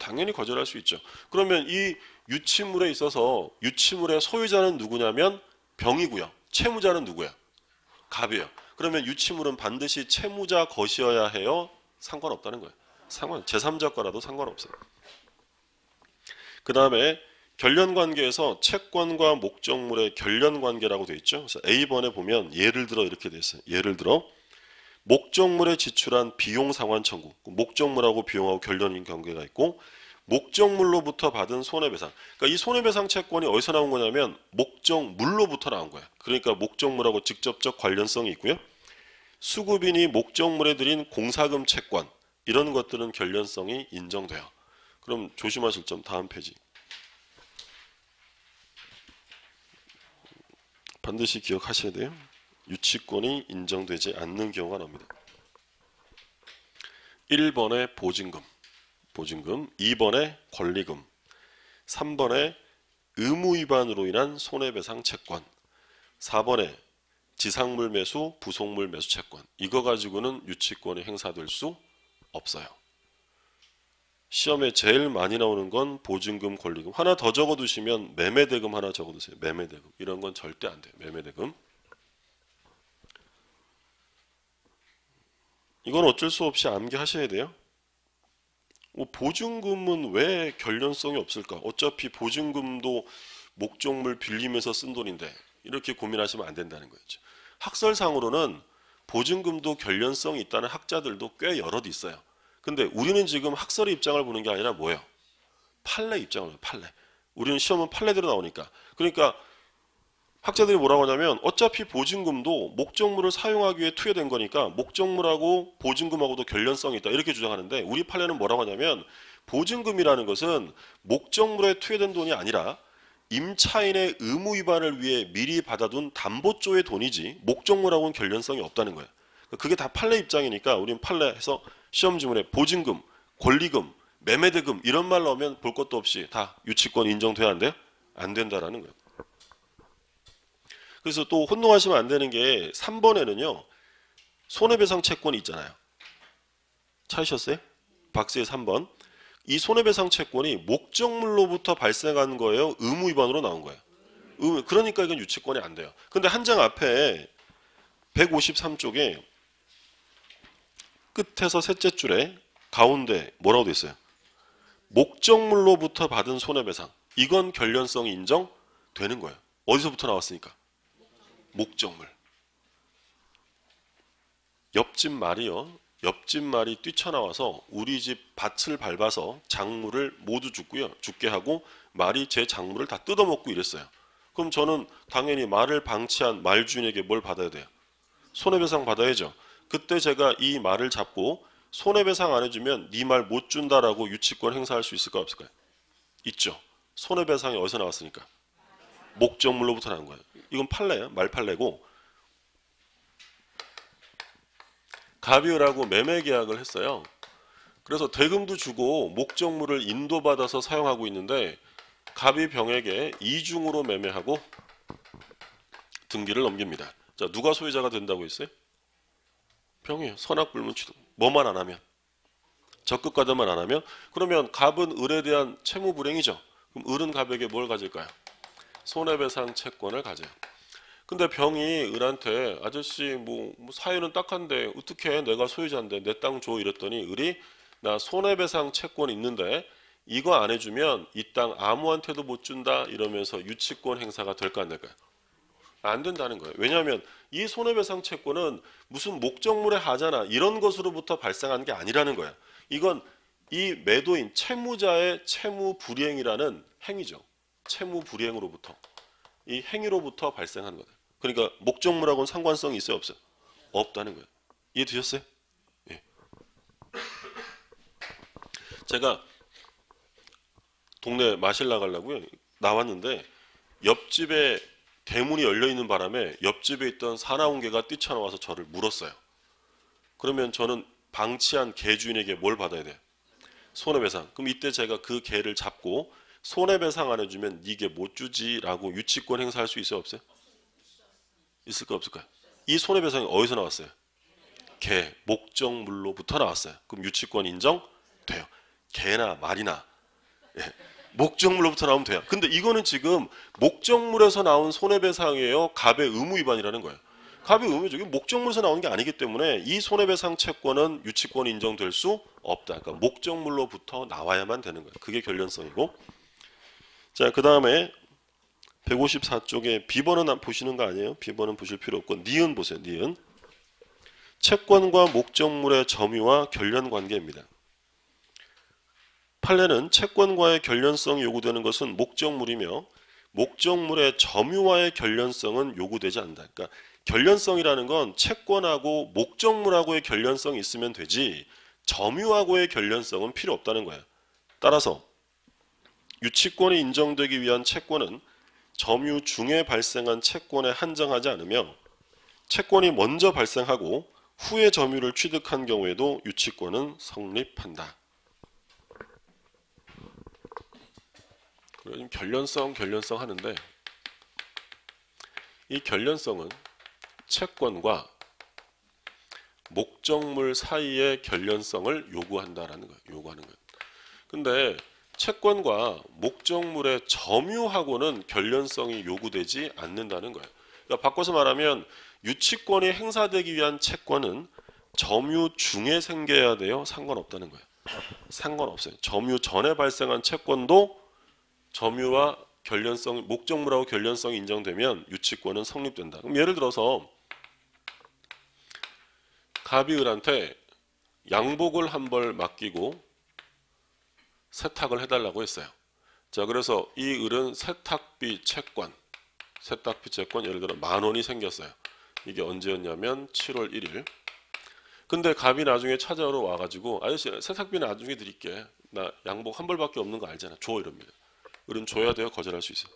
당연히 거절할 수 있죠. 그러면 이 유치물에 있어서 유치물의 소유자는 누구냐면 병이고요. 채무자는 누구야? 갑이에요. 그러면 유치물은 반드시 채무자 것이어야 해요? 상관없다는 거예요. 제3자 거라도 상관없어요. 그 다음에 결련관계에서 채권과 목적물의 결련관계라고 되어 있죠. 그래서 A번에 보면 예를 들어 이렇게 되어 있어요. 예를 들어 목적물에 지출한 비용 상환 청구. 목적물하고 비용하고 결련인 관계가 있고 목적물로부터 받은 손해배상. 그러니까 이 손해배상 채권이 어디서 나온 거냐면 목적물로부터 나온 거예요. 그러니까 목적물하고 직접적 관련성이 있고요. 수급인이 목적물에 들인 공사금 채권 이런 것들은 결련성이 인정돼요. 그럼 조심하실 점 다음 페이지. 반드시 기억하셔야 돼요. 유치권이 인정되지 않는 경우가 나옵니다. 1번에 보증금, 2번에 권리금, 3번에 의무위반으로 인한 손해배상 채권, 4번에 지상물 매수, 부속물 매수 채권. 이거 가지고는 유치권이 행사될 수 없어요. 시험에 제일 많이 나오는 건 보증금, 권리금. 하나 더 적어두시면 매매대금 하나 적어두세요. 매매대금. 이런 건 절대 안 돼요. 매매대금. 이건 어쩔 수 없이 암기하셔야 돼요. 보증금은 왜 결련성이 없을까? 어차피 보증금도 목적물 빌리면서 쓴 돈인데 이렇게 고민하시면 안 된다는 거죠. 학설상으로는 보증금도 결련성이 있다는 학자들도 꽤 여럿 있어요. 근데 우리는 지금 학설의 입장을 보는 게 아니라 뭐예요? 판례 입장을 봐요. 판례. 우리는 시험은 판례대로 나오니까. 그러니까 학자들이 뭐라고 하냐면 어차피 보증금도 목적물을 사용하기 위해 투여된 거니까 목적물하고 보증금하고도 결련성이 있다 이렇게 주장하는데 우리 판례는 뭐라고 하냐면 보증금이라는 것은 목적물에 투여된 돈이 아니라 임차인의 의무 위반을 위해 미리 받아둔 담보조의 돈이지 목적물하고는 결련성이 없다는 거예요. 그게 다 판례 입장이니까 우리는 판례에서 시험 지문에 보증금, 권리금, 매매대금 이런 말 나오면 볼 것도 없이 다 유치권 인정돼야 안 돼요? 안 된다라는 거예요. 그래서 또 혼동하시면 안 되는 게 3번에는요. 손해배상 채권이 있잖아요. 찾으셨어요? 박스의 3번. 이 손해배상 채권이 목적물로부터 발생한 거예요? 의무 위반으로 나온 거예요? 그러니까 이건 유치권이 안 돼요. 근데 한 장 앞에 153쪽에 끝에서 셋째 줄에 가운데 뭐라고 돼 있어요? 목적물로부터 받은 손해배상. 이건 결련성이 인정되는 거예요. 어디서부터 나왔으니까? 목적물. 옆집 말이요. 옆집 말이 뛰쳐나와서 우리 집 밭을 밟아서 작물을 모두 죽게 하고 말이 제 작물을 다 뜯어먹고 이랬어요. 그럼 저는 당연히 말을 방치한 말 주인에게 뭘 받아야 돼요? 손해배상 받아야죠. 그때 제가 이 말을 잡고 손해배상 안 해주면 네 말 못 준다라고 유치권 행사할 수 있을까요? 없을까요? 있죠. 손해배상이 어디서 나왔으니까? 목적물로부터 나온 거예요. 이건 판례예요. 말판례고 갑이을하고 매매 계약을 했어요. 그래서 대금도 주고 목적물을 인도받아서 사용하고 있는데 갑이 병에게 이중으로 매매하고 등기를 넘깁니다. 자, 누가 소유자가 된다고 했어요? 병이에요. 선악불문취득. 뭐만 안 하면. 적극과대만 안 하면. 그러면 갑은 을에 대한 채무 불이행이죠. 그럼 을은 갑에게 뭘 가질까요? 손해배상 채권을 가져요. 근데 병이 을한테 아저씨 뭐 사유는 딱한데 어떻게 내가 소유자인데 내 땅 줘 이랬더니 을이 나 손해배상 채권 있는데 이거 안 해주면 이 땅 아무한테도 못 준다 이러면서 유치권 행사가 될까 안 될까요? 안 된다는 거예요. 왜냐하면 이 손해배상 채권은 무슨 목적물의 하자나 이런 것으로부터 발생한 게 아니라는 거예요. 이건 이 매도인 채무자의 채무 불이행이라는 행위죠. 채무 불이행으로부터 이 행위로부터 발생한 거예요. 그러니까 목적물하고는 상관성이 있어요, 없어요? 없다는 거예요. 이해되셨어요? 예. 제가 동네 마실 나가려고요. 나왔는데 옆집에 대문이 열려 있는 바람에 옆집에 있던 사나운개가 뛰쳐나와서 저를 물었어요. 그러면 저는 방치한 개 주인에게 뭘 받아야 돼요? 손해배상. 그럼 이때 제가 그 개를 잡고 손해배상 안 해주면 니게 못 주지라고 유치권 행사할 수 있어요, 없어요? 있을까 없을까요? 이 손해배상이 어디서 나왔어요? 개, 목적물로부터 나왔어요. 그럼 유치권 인정돼요. 개나 말이나 예, 목적물로부터 나오면 돼요. 근데 이거는 지금 목적물에서 나온 손해배상이에요? 갑의 의무 위반이라는 거예요. 갑의 의무죠. 목적물에서 나온 게 아니기 때문에 이 손해배상 채권은 유치권 인정될 수 없다. 그러니까 목적물로부터 나와야만 되는 거예요. 그게 결련성이고. 자, 그 다음에 154쪽에 B번은 보시는 거 아니에요? B번은 보실 필요 없고 니은 보세요. 니은. 채권과 목적물의 점유와 결련 관계입니다. 판례는 채권과의 결련성이 요구되는 것은 목적물이며 목적물의 점유와의 결련성은 요구되지 않는다. 그러니까 결련성이라는 건 채권하고 목적물하고의 결련성이 있으면 되지 점유하고의 결련성은 필요 없다는 거예요. 따라서 유치권이 인정되기 위한 채권은 점유 중에 발생한 채권에 한정하지 않으며 채권이 먼저 발생하고 후에 점유를 취득한 경우에도 유치권은 성립한다. 결련성 하는데 이 결련성은 채권과 목적물 사이의 결련성을 요구한다라는 거예요. 요구하는 거예요. 근데 채권과 목적물의 점유하고는 결련성이 요구되지 않는다는 거예요. 그러니까 바꿔서 말하면 유치권이 행사되기 위한 채권은 점유 중에 생겨야 돼요? 상관없다는 거예요. 상관없어요. 점유 전에 발생한 채권도 점유와 결련성, 목적물하고 결련성이 인정되면 유치권은 성립된다. 그럼 예를 들어서 갑이 을한테 양복을 한 벌 맡기고 세탁을 해달라고 했어요. 자, 그래서 이 을은 세탁비 채권 예를 들어 10,000원이 생겼어요. 이게 언제였냐면 7월 1일. 근데 갑이 나중에 찾아오러 와가지고 아저씨 세탁비는 나중에 드릴게. 나 양복 한 벌밖에 없는 거 알잖아. 줘 이럽니다. 을은 줘야 돼요? 거절할 수 있어요?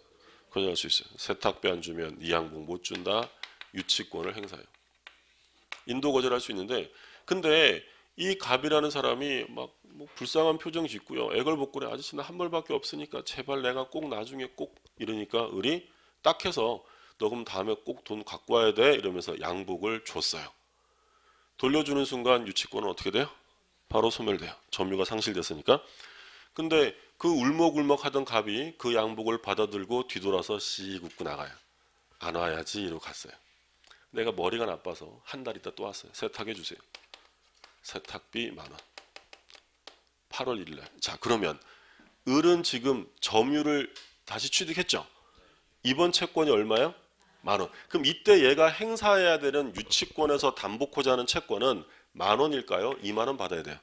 거절할 수 있어요. 세탁비 안 주면 이 양복 못 준다. 유치권을 행사해요. 인도 거절할 수 있는데 근데 이 갑이라는 사람이 막 뭐 불쌍한 표정 짓고요. 애걸복걸해. 아저씨 나 한 벌밖에 없으니까 제발 내가 꼭 나중에 꼭 이러니까 을이 딱 해서 너 그럼 다음에 꼭 돈 갖고 와야 돼 이러면서 양복을 줬어요. 돌려주는 순간 유치권은 어떻게 돼요? 바로 소멸돼요. 점유가 상실됐으니까. 근데 그 울먹울먹 하던 갑이 그 양복을 받아들고 뒤돌아서 씩 웃고 나가요. 안 와야지 이러고 갔어요. 내가 머리가 나빠서 한 달 있다 또 왔어요. 세탁해 주세요. 세탁비 10,000원. 8월 1일 날. 자, 그러면 을은 지금 점유를 다시 취득했죠. 이번 채권이 얼마요? 10,000원. 그럼 이때 얘가 행사해야 되는 유치권에서 담보코자 하는 채권은 10,000원일까요? 20,000원 받아야 돼요.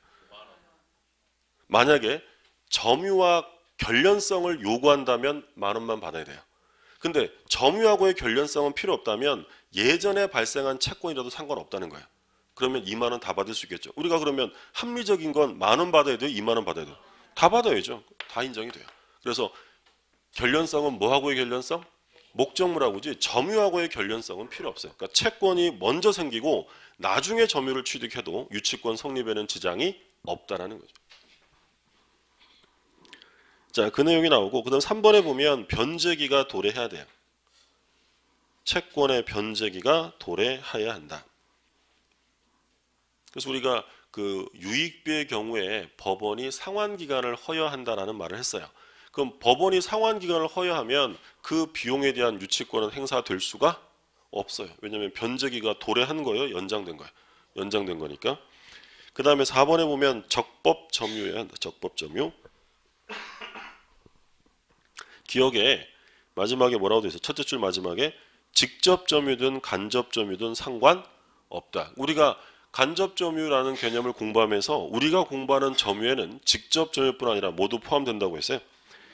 만약에 점유와 결련성을 요구한다면 10,000원만 받아야 돼요. 근데 점유하고의 결련성은 필요 없다면 예전에 발생한 채권이라도 상관없다는 거예요. 그러면 20,000원 다 받을 수 있겠죠. 우리가 그러면 합리적인 건 10,000원 받아야 돼요? 20,000원 받아야 돼요? 다 받아야죠. 다 인정이 돼요. 그래서 결련성은 뭐하고의 결련성? 목적물하고지 점유하고의 결련성은 필요 없어요. 그러니까 채권이 먼저 생기고 나중에 점유를 취득해도 유치권 성립에는 지장이 없다라는 거죠. 자, 그 내용이 나오고 그다음 3번에 보면 변제기가 도래해야 돼요. 채권의 변제기가 도래해야 한다. 그래서 우리가 그 유익비의 경우에 법원이 상환기간을 허여한다라는 말을 했어요. 그럼 법원이 상환기간을 허여하면 그 비용에 대한 유치권은 행사될 수가 없어요. 왜냐하면 변제기가 도래한 거예요? 연장된 거예요? 연장된 거니까. 그 다음에 4번에 보면 적법 점유해야 한다. 적법 점유. 기억에 마지막에 뭐라고 돼 있어요? 첫째 줄 마지막에 직접 점유든 간접 점유든 상관없다. 우리가 간접 점유라는 개념을 공부하면서 우리가 공부하는 점유에는 직접 점유뿐 아니라 모두 포함된다고 했어요.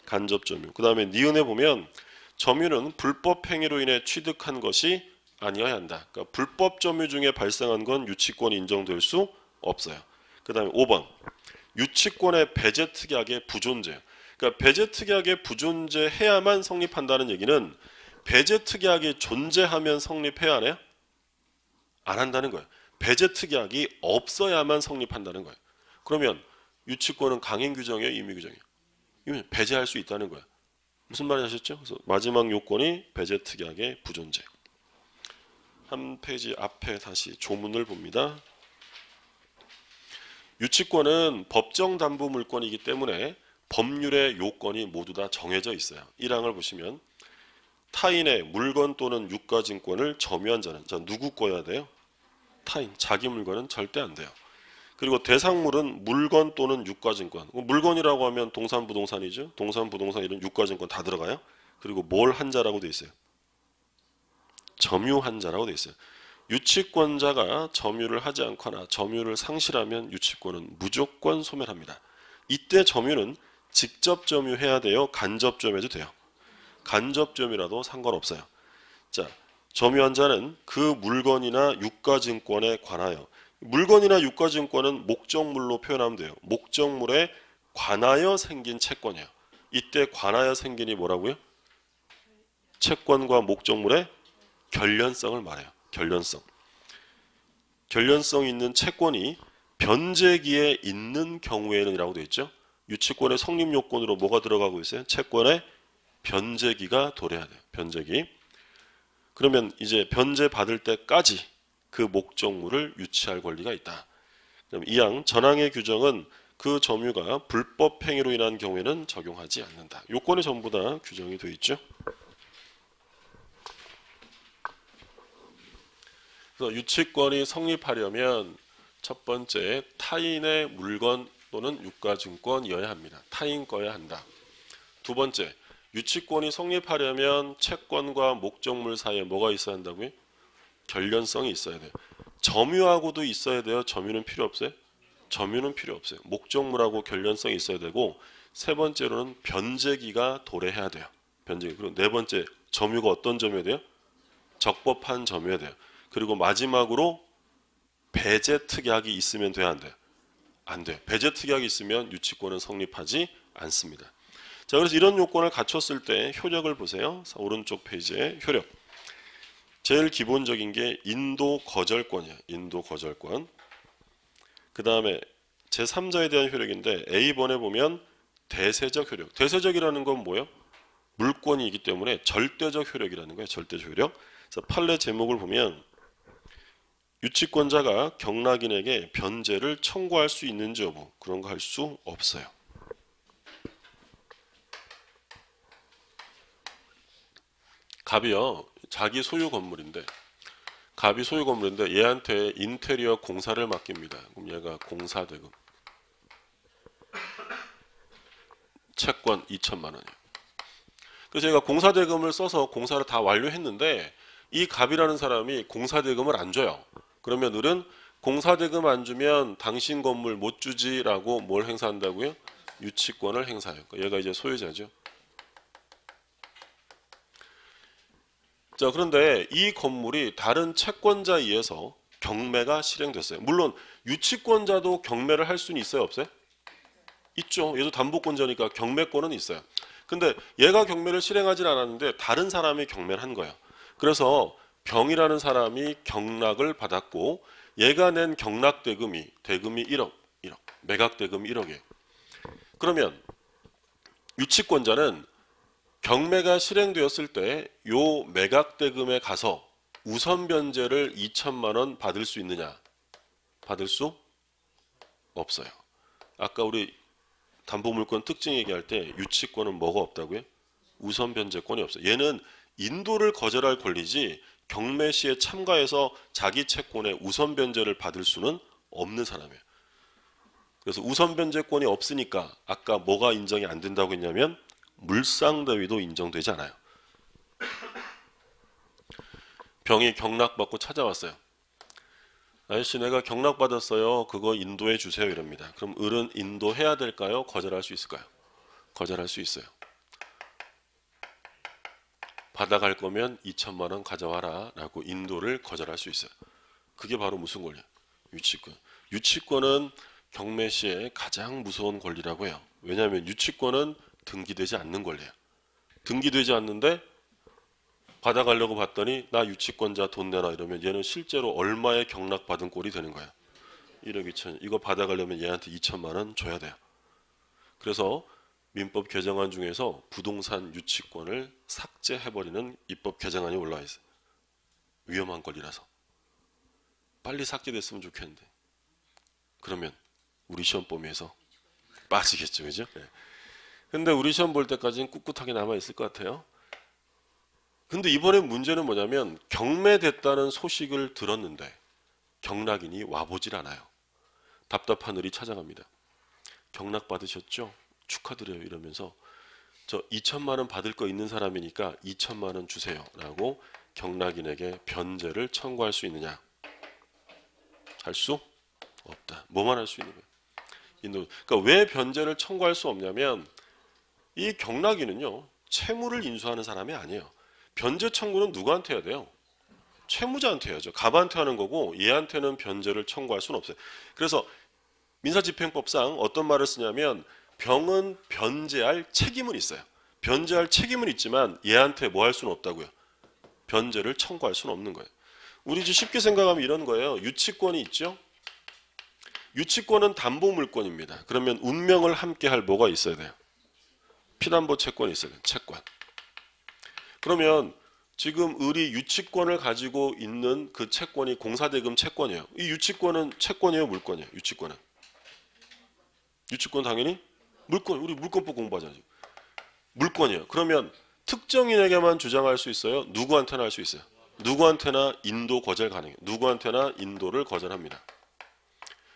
간접 점유. 그 다음에 니은에 보면 점유는 불법 행위로 인해 취득한 것이 아니어야 한다. 그러니까 불법 점유 중에 발생한 건 유치권이 인정될 수 없어요. 그 다음에 5번 유치권의 배제 특약의 부존재. 그러니까 배제 특약의 부존재해야만 성립한다는 얘기는 배제 특약이 존재하면 성립해야 하나요? 안 한다는 거예요. 배제 특약이 없어야만 성립한다는 거예요. 그러면 유치권은 강행 규정이에요? 임의 규정이에요? 이건 배제할 수 있다는 거예요. 무슨 말을 하셨죠? 그래서 마지막 요건이 배제 특약의 부존재. 한 페이지 앞에 다시 조문을 봅니다. 유치권은 법정 담보 물권이기 때문에 법률의 요건이 모두 다 정해져 있어요. 1항을 보시면 타인의 물건 또는 유가증권을 점유한 자는 자 누구 거야 돼요? 타인, 자기 물건은 절대 안 돼요. 그리고 대상물은 물건 또는 유가증권. 물건이라고 하면 동산부동산이죠. 동산부동산 이런 유가증권 다 들어가요. 그리고 뭘 한 자라고 돼 있어요? 점유한 자라고 돼 있어요. 유치권자가 점유를 하지 않거나 점유를 상실하면 유치권은 무조건 소멸합니다. 이때 점유는 직접 점유해야 돼요? 간접 점유해도 돼요? 간접 점유라도 상관없어요. 자, 점유한 자는 그 물건이나 유가증권에 관하여 물건이나 유가증권은 목적물로 표현하면 돼요. 목적물에 관하여 생긴 채권이에요. 이때 관하여 생긴이 뭐라고요? 채권과 목적물의 결련성을 말해요. 결련성. 결련성 있는 채권이 변제기에 있는 경우에는 이라고 되어 있죠. 유치권의 성립 요건으로 뭐가 들어가고 있어요? 채권의 변제기가 도래해야 돼요. 변제기. 그러면 이제 변제 받을 때까지 그 목적물을 유치할 권리가 있다. 그럼 2항 전항의 규정은 그 점유가 불법 행위로 인한 경우에는 적용하지 않는다. 요건이 전부 다 규정이 되어 있죠. 그래서 유치권이 성립하려면 첫 번째, 타인의 물건 또는 유가증권이어야 합니다. 타인 거여야 한다. 두 번째, 유치권이 성립하려면 채권과 목적물 사이에 뭐가 있어야 한다고요? 결련성이 있어야 돼요. 점유하고도 있어야 돼요? 점유는 필요 없어요? 점유는 필요 없어요. 목적물하고 결련성이 있어야 되고, 세 번째로는 변제기가 도래해야 돼요. 변제기. 그리고 네 번째, 점유가 어떤 점유여야 돼요? 적법한 점유여야 돼요. 그리고 마지막으로 배제 특약이 있으면 돼야 안 돼요? 안 돼요. 배제 특약이 있으면 유치권은 성립하지 않습니다. 자, 그래서 이런 요건을 갖췄을 때 효력을 보세요. 오른쪽 페이지에 효력. 제일 기본적인 게 인도 거절권이야. 인도 거절권. 그 다음에 제3자에 대한 효력인데 A번에 보면 대세적 효력. 대세적이라는 건 뭐예요? 물권이기 때문에 절대적 효력이라는 거예요. 절대적 효력. 그래서 판례 제목을 보면 유치권자가 경락인에게 변제를 청구할 수 있는지 여부, 그런 거 할 수 없어요. 갑이요, 자기 소유 건물인데, 갑이 소유 건물인데 얘한테 인테리어 공사를 맡깁니다. 그럼 얘가 공사대금, 채권 2천만 원이에요. 그래서 얘가 공사대금을 써서 공사를 다 완료했는데 이 갑이라는 사람이 공사대금을 안 줘요. 그러면 을은 공사대금 안 주면 당신 건물 못 주지라고 뭘 행사한다고요? 유치권을 행사해요. 얘가 이제 소유자죠. 자, 그런데 이 건물이 다른 채권자에 의해서 경매가 실행됐어요. 물론 유치권자도 경매를 할 수는 있어요, 없어요? 있죠. 얘도 담보권자니까 경매권은 있어요. 근데 얘가 경매를 실행하진 않았는데 다른 사람이 경매를 한 거예요. 그래서 병이라는 사람이 경락을 받았고 얘가 낸 경락대금이 1억, 매각대금이 1억이에요. 그러면 유치권자는 경매가 실행되었을 때 요 매각대금에 가서 우선 변제를 2천만 원 받을 수 있느냐? 받을 수 없어요. 아까 우리 담보물권 특징 얘기할 때 유치권은 뭐가 없다고요? 우선 변제권이 없어요. 얘는 인도를 거절할 권리지 경매 시에 참가해서 자기 채권의 우선 변제를 받을 수는 없는 사람이에요. 그래서 우선 변제권이 없으니까 아까 뭐가 인정이 안 된다고 했냐면 물상대위도 인정되지 않아요. 병이 경락받고 찾아왔어요. 아저씨, 내가 경락받았어요. 그거 인도해 주세요. 이럽니다. 그럼 을은 인도해야 될까요? 거절할 수 있을까요? 거절할 수 있어요. 받아갈 거면 2천만 원 가져와라 라고 인도를 거절할 수 있어요. 그게 바로 무슨 권리야? 유치권. 유치권은 경매 시에 가장 무서운 권리라고 해요. 왜냐하면 유치권은 등기되지 않는 권리예요. 등기되지 않는데 받아가려고 봤더니 나 유치권자 돈 내놔 이러면 얘는 실제로 얼마의 경락받은 꼴이 되는 거야. 1억 2천. 이거 받아가려면 얘한테 2천만 원 줘야 돼요. 그래서 민법 개정안 중에서 부동산 유치권을 삭제해버리는 입법 개정안이 올라와 있어요. 위험한 권리라서. 빨리 삭제됐으면 좋겠는데. 그러면 우리 시험 범위에서 빠지겠죠. 그죠? 네. 근데 우리 시험 볼 때까지는 꿋꿋하게 남아있을 것 같아요. 근데 이번에 문제는 뭐냐면 경매됐다는 소식을 들었는데 경락인이 와보질 않아요. 답답한 을이 찾아갑니다. 경락 받으셨죠? 축하드려요. 이러면서 저 2천만 원 받을 거 있는 사람이니까 2천만 원 주세요 라고 경락인에게 변제를 청구할 수 있느냐? 할 수 없다. 뭐만 할 수 있는 거예요? 그러니까 왜 변제를 청구할 수 없냐면 이 경락인은요 채무를 인수하는 사람이 아니에요. 변제 청구는 누구한테 해야 돼요? 채무자한테 해야죠. 갑한테 하는 거고 얘한테는 변제를 청구할 수는 없어요. 그래서 민사집행법상 어떤 말을 쓰냐면 병은 변제할 책임은 있어요. 변제할 책임은 있지만 얘한테 뭐 할 수는 없다고요. 변제를 청구할 수는 없는 거예요. 우리 이제 쉽게 생각하면 이런 거예요. 유치권이 있죠. 유치권은 담보물권입니다. 그러면 운명을 함께 할 뭐가 있어야 돼요? 피담보 채권이 있어야 돼요. 채권. 그러면 지금 을이 유치권을 가지고 있는 그 채권이 공사대금 채권이에요. 이 유치권은 채권이에요, 물권이에요? 유치권은 유치권 당연히 물권. 우리 물권법 공부하잖아요. 물권이에요. 그러면 특정인에게만 주장할 수 있어요? 누구한테나 할 수 있어요? 누구한테나 인도 거절 가능해요. 누구한테나 인도를 거절합니다.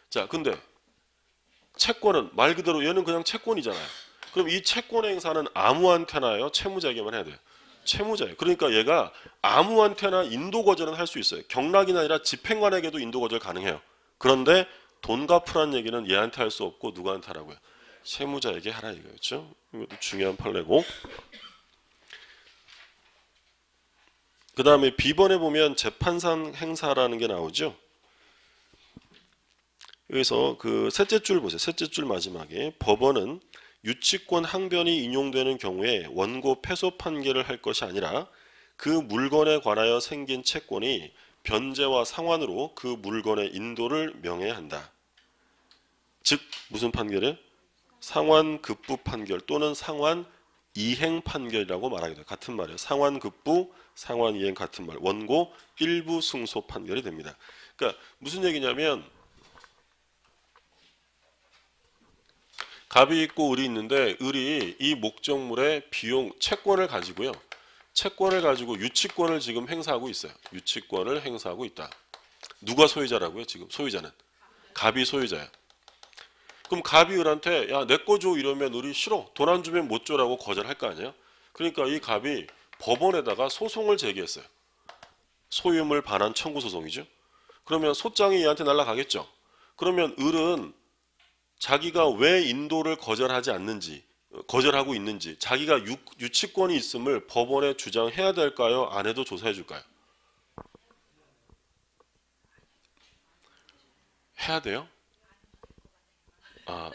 자, 근데 채권은 말 그대로 얘는 그냥 채권이잖아요. 그럼 이 채권 행사는 아무한테나요? 채무자에게만 해야 돼요. 채무자예요. 그러니까 얘가 아무한테나 인도 거절은 할 수 있어요. 경락이 아니라 집행관에게도 인도 거절 가능해요. 그런데 돈 갚으라는 얘기는 얘한테 할 수 없고 누구한테 하라고요? 채무자에게 하라 이거였죠. 이것도 중요한 판례고. 그 다음에 B번에 보면 재판상 행사라는 게 나오죠. 여기서 그 셋째 줄 보세요. 셋째 줄 마지막에 법원은 유치권 항변이 인용되는 경우에 원고 패소 판결을 할 것이 아니라 그 물건에 관하여 생긴 채권이 변제와 상환으로 그 물건의 인도를 명해야 한다. 즉 무슨 판결이에요? 상환급부 판결 또는 상환 이행 판결이라고 말하게 돼요. 같은 말이에요. 상환급부, 상환이행 같은 말. 원고 일부 승소 판결이 됩니다. 그러니까 무슨 얘기냐면 갑이 있고 을이 있는데 을이 이 목적물의 비용 채권을 가지고요. 채권을 가지고 유치권을 지금 행사하고 있어요. 유치권을 행사하고 있다. 누가 소유자라고요? 지금 소유자는 갑이 소유자야. 그럼 갑이 을한테 야 내 거 줘 이러면 을이 싫어. 돈 안 주면 못 줘라고 거절할 거 아니에요? 그러니까 이 갑이 법원에다가 소송을 제기했어요. 소유물 반환 청구 소송이죠. 그러면 소장이 얘한테 날아가겠죠. 그러면 을은 자기가 왜 인도를 거절하지 않는지, 거절하고 있는지, 자기가 유치권이 있음을 법원에 주장해야 될까요? 안 해도 조사해 줄까요? 해야 돼요?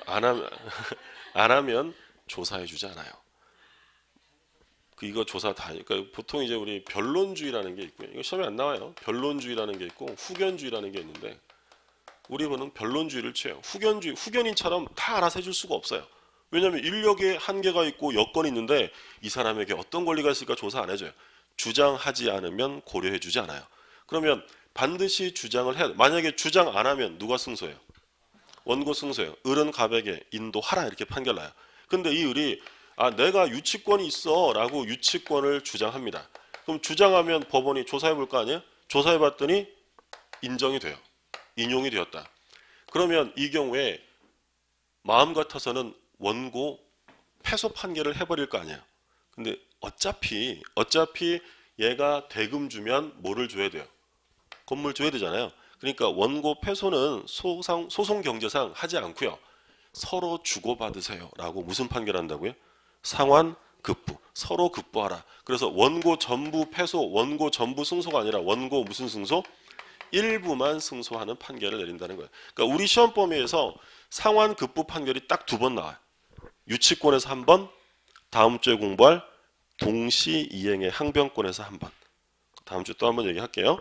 안 하면 조사해 주지 않아요. 이거 조사 다, 그러니까 보통 이제 우리 변론주의라는 게 있고요. 이거 시험에 안 나와요. 변론주의라는 게 있고 후견주의라는 게 있는데 우리 분은 변론주의를 취해요. 후견인처럼 다 알아서 해줄 수가 없어요. 왜냐하면 인력에 한계가 있고 여건이 있는데 이 사람에게 어떤 권리가 있을까 조사 안 해줘요. 주장하지 않으면 고려해 주지 않아요. 그러면 반드시 주장을 해야 돼요. 만약에 주장 안 하면 누가 승소해요? 원고 승소해요. 을은 갑에게 인도하라 이렇게 판결나요. 근데 이 을이 내가 유치권이 있어 라고 유치권을 주장합니다. 그럼 주장하면 법원이 조사해 볼 거 아니에요? 조사해 봤더니 인정이 돼요. 인용이 되었다. 그러면 이 경우에 마음 같아서는 원고 패소 판결을 해버릴 거 아니에요. 근데 어차피 얘가 대금 주면 뭐를 줘야 돼요? 건물 줘야 되잖아요. 그러니까 원고 패소는 소송 경제상 하지 않고요. 서로 주고받으세요 라고 무슨 판결한다고요? 상환 급부. 서로 급부하라. 그래서 원고 전부 패소, 원고 전부 승소가 아니라 원고 무슨 승소? 일부만 승소하는 판결을 내린다는 거예요. 그러니까 우리 시험 범위에서 상환 급부 판결이 딱 2번 나와요. 유치권에서 한 번, 다음 주에 공부할 동시 이행의 항변권에서 한 번. 다음 주에 또 한 번 얘기할게요.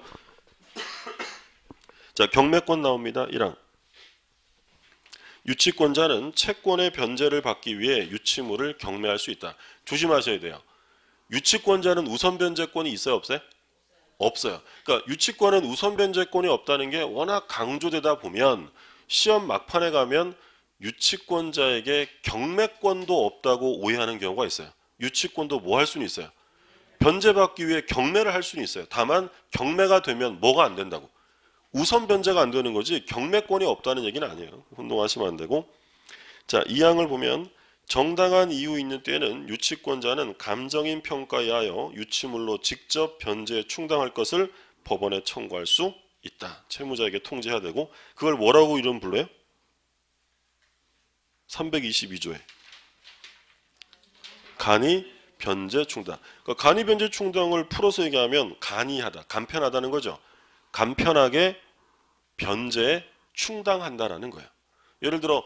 자, 경매권 나옵니다. 1항. 유치권자는 채권의 변제를 받기 위해 유치물을 경매할 수 있다. 조심하셔야 돼요. 유치권자는 우선 변제권이 있어요, 없어요? 없어요. 그러니까 유치권은 우선 변제권이 없다는 게 워낙 강조되다 보면 시험 막판에 가면 유치권자에게 경매권도 없다고 오해하는 경우가 있어요. 유치권도 뭐 할 수는 있어요? 변제받기 위해 경매를 할 수는 있어요. 다만 경매가 되면 뭐가 안 된다고? 우선 변제가 안 되는 거지 경매권이 없다는 얘기는 아니에요. 혼동하시면 안 되고. 자, 2항을 보면 정당한 이유 있는 때에는 유치권자는 감정인 평가에 하여 유치물로 직접 변제 충당할 것을 법원에 청구할 수 있다. 채무자에게 통지해야 되고 그걸 뭐라고 이름 불러요? 322조에 간이 변제 충당. 그러니까 간이 변제 충당을 풀어서 얘기하면 간이하다, 간편하다는 거죠. 간편하게 변제에 충당한다라는 거예요. 예를 들어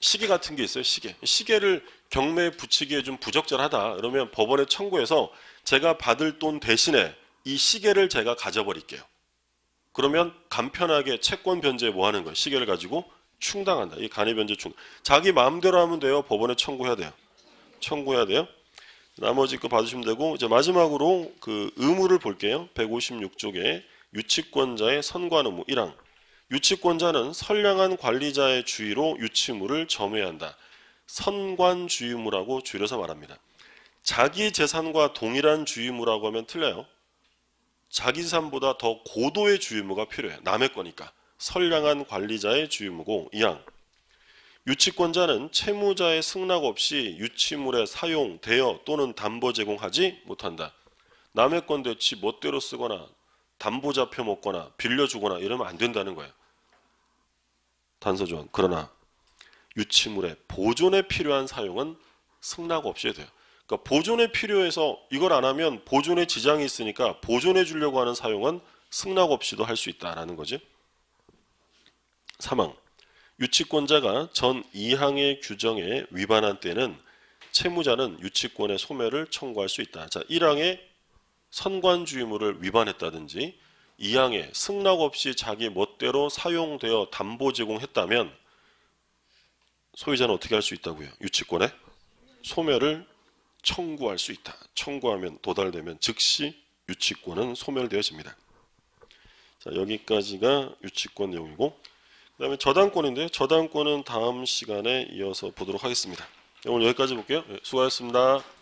시계 같은 게 있어요. 시계를 경매에 붙이기에 좀 부적절하다. 그러면 법원에 청구해서 제가 받을 돈 대신에 이 시계를 제가 가져버릴게요. 그러면 간편하게 채권 변제에 뭐 하는 거예요? 시계를 가지고 충당한다. 이 간이 변제 충당. 자기 마음대로 하면 돼요. 법원에 청구해야 돼요. 청구해야 돼요. 나머지 거 봐주시면 되고 이제 마지막으로 그 의무를 볼게요. 156쪽에 유치권자의 선관 의무 1항. 유치권자는 선량한 관리자의 주의로 유치물을 점유해야 한다. 선관주의무라고 줄여서 말합니다. 자기 재산과 동일한 주의무라고 하면 틀려요. 자기 재산보다 더 고도의 주의무가 필요해. 남의 거니까. 선량한 관리자의 주의무고 2항. 유치권자는 채무자의 승낙 없이 유치물의 사용, 대여 또는 담보 제공하지 못한다. 남의 건데 지 멋대로 쓰거나 담보 잡혀 먹거나 빌려주거나 이러면 안 된다는 거예요. 단서조항. 그러나 유치물의 보존에 필요한 사용은 승낙 없이 해도 돼요. 그러니까 보존에 필요해서 이걸 안 하면 보존에 지장이 있으니까 보존해 주려고 하는 사용은 승낙 없이도 할 수 있다라는 거지. 3항. 유치권자가 전 2항의 규정에 위반한 때는 채무자는 유치권의 소멸을 청구할 수 있다. 자, 1항에 선관주의무를 위반했다든지 2항에 승낙 없이 자기 멋대로 사용되어 담보 제공했다면 소유자는 어떻게 할 수 있다고요? 유치권의 소멸을 청구할 수 있다. 청구하면 도달되면 즉시 유치권은 소멸되어집니다. 자, 여기까지가 유치권 내용이고 그 다음에 저당권인데요. 저당권은 다음 시간에 이어서 보도록 하겠습니다. 오늘 여기까지 볼게요. 수고하셨습니다.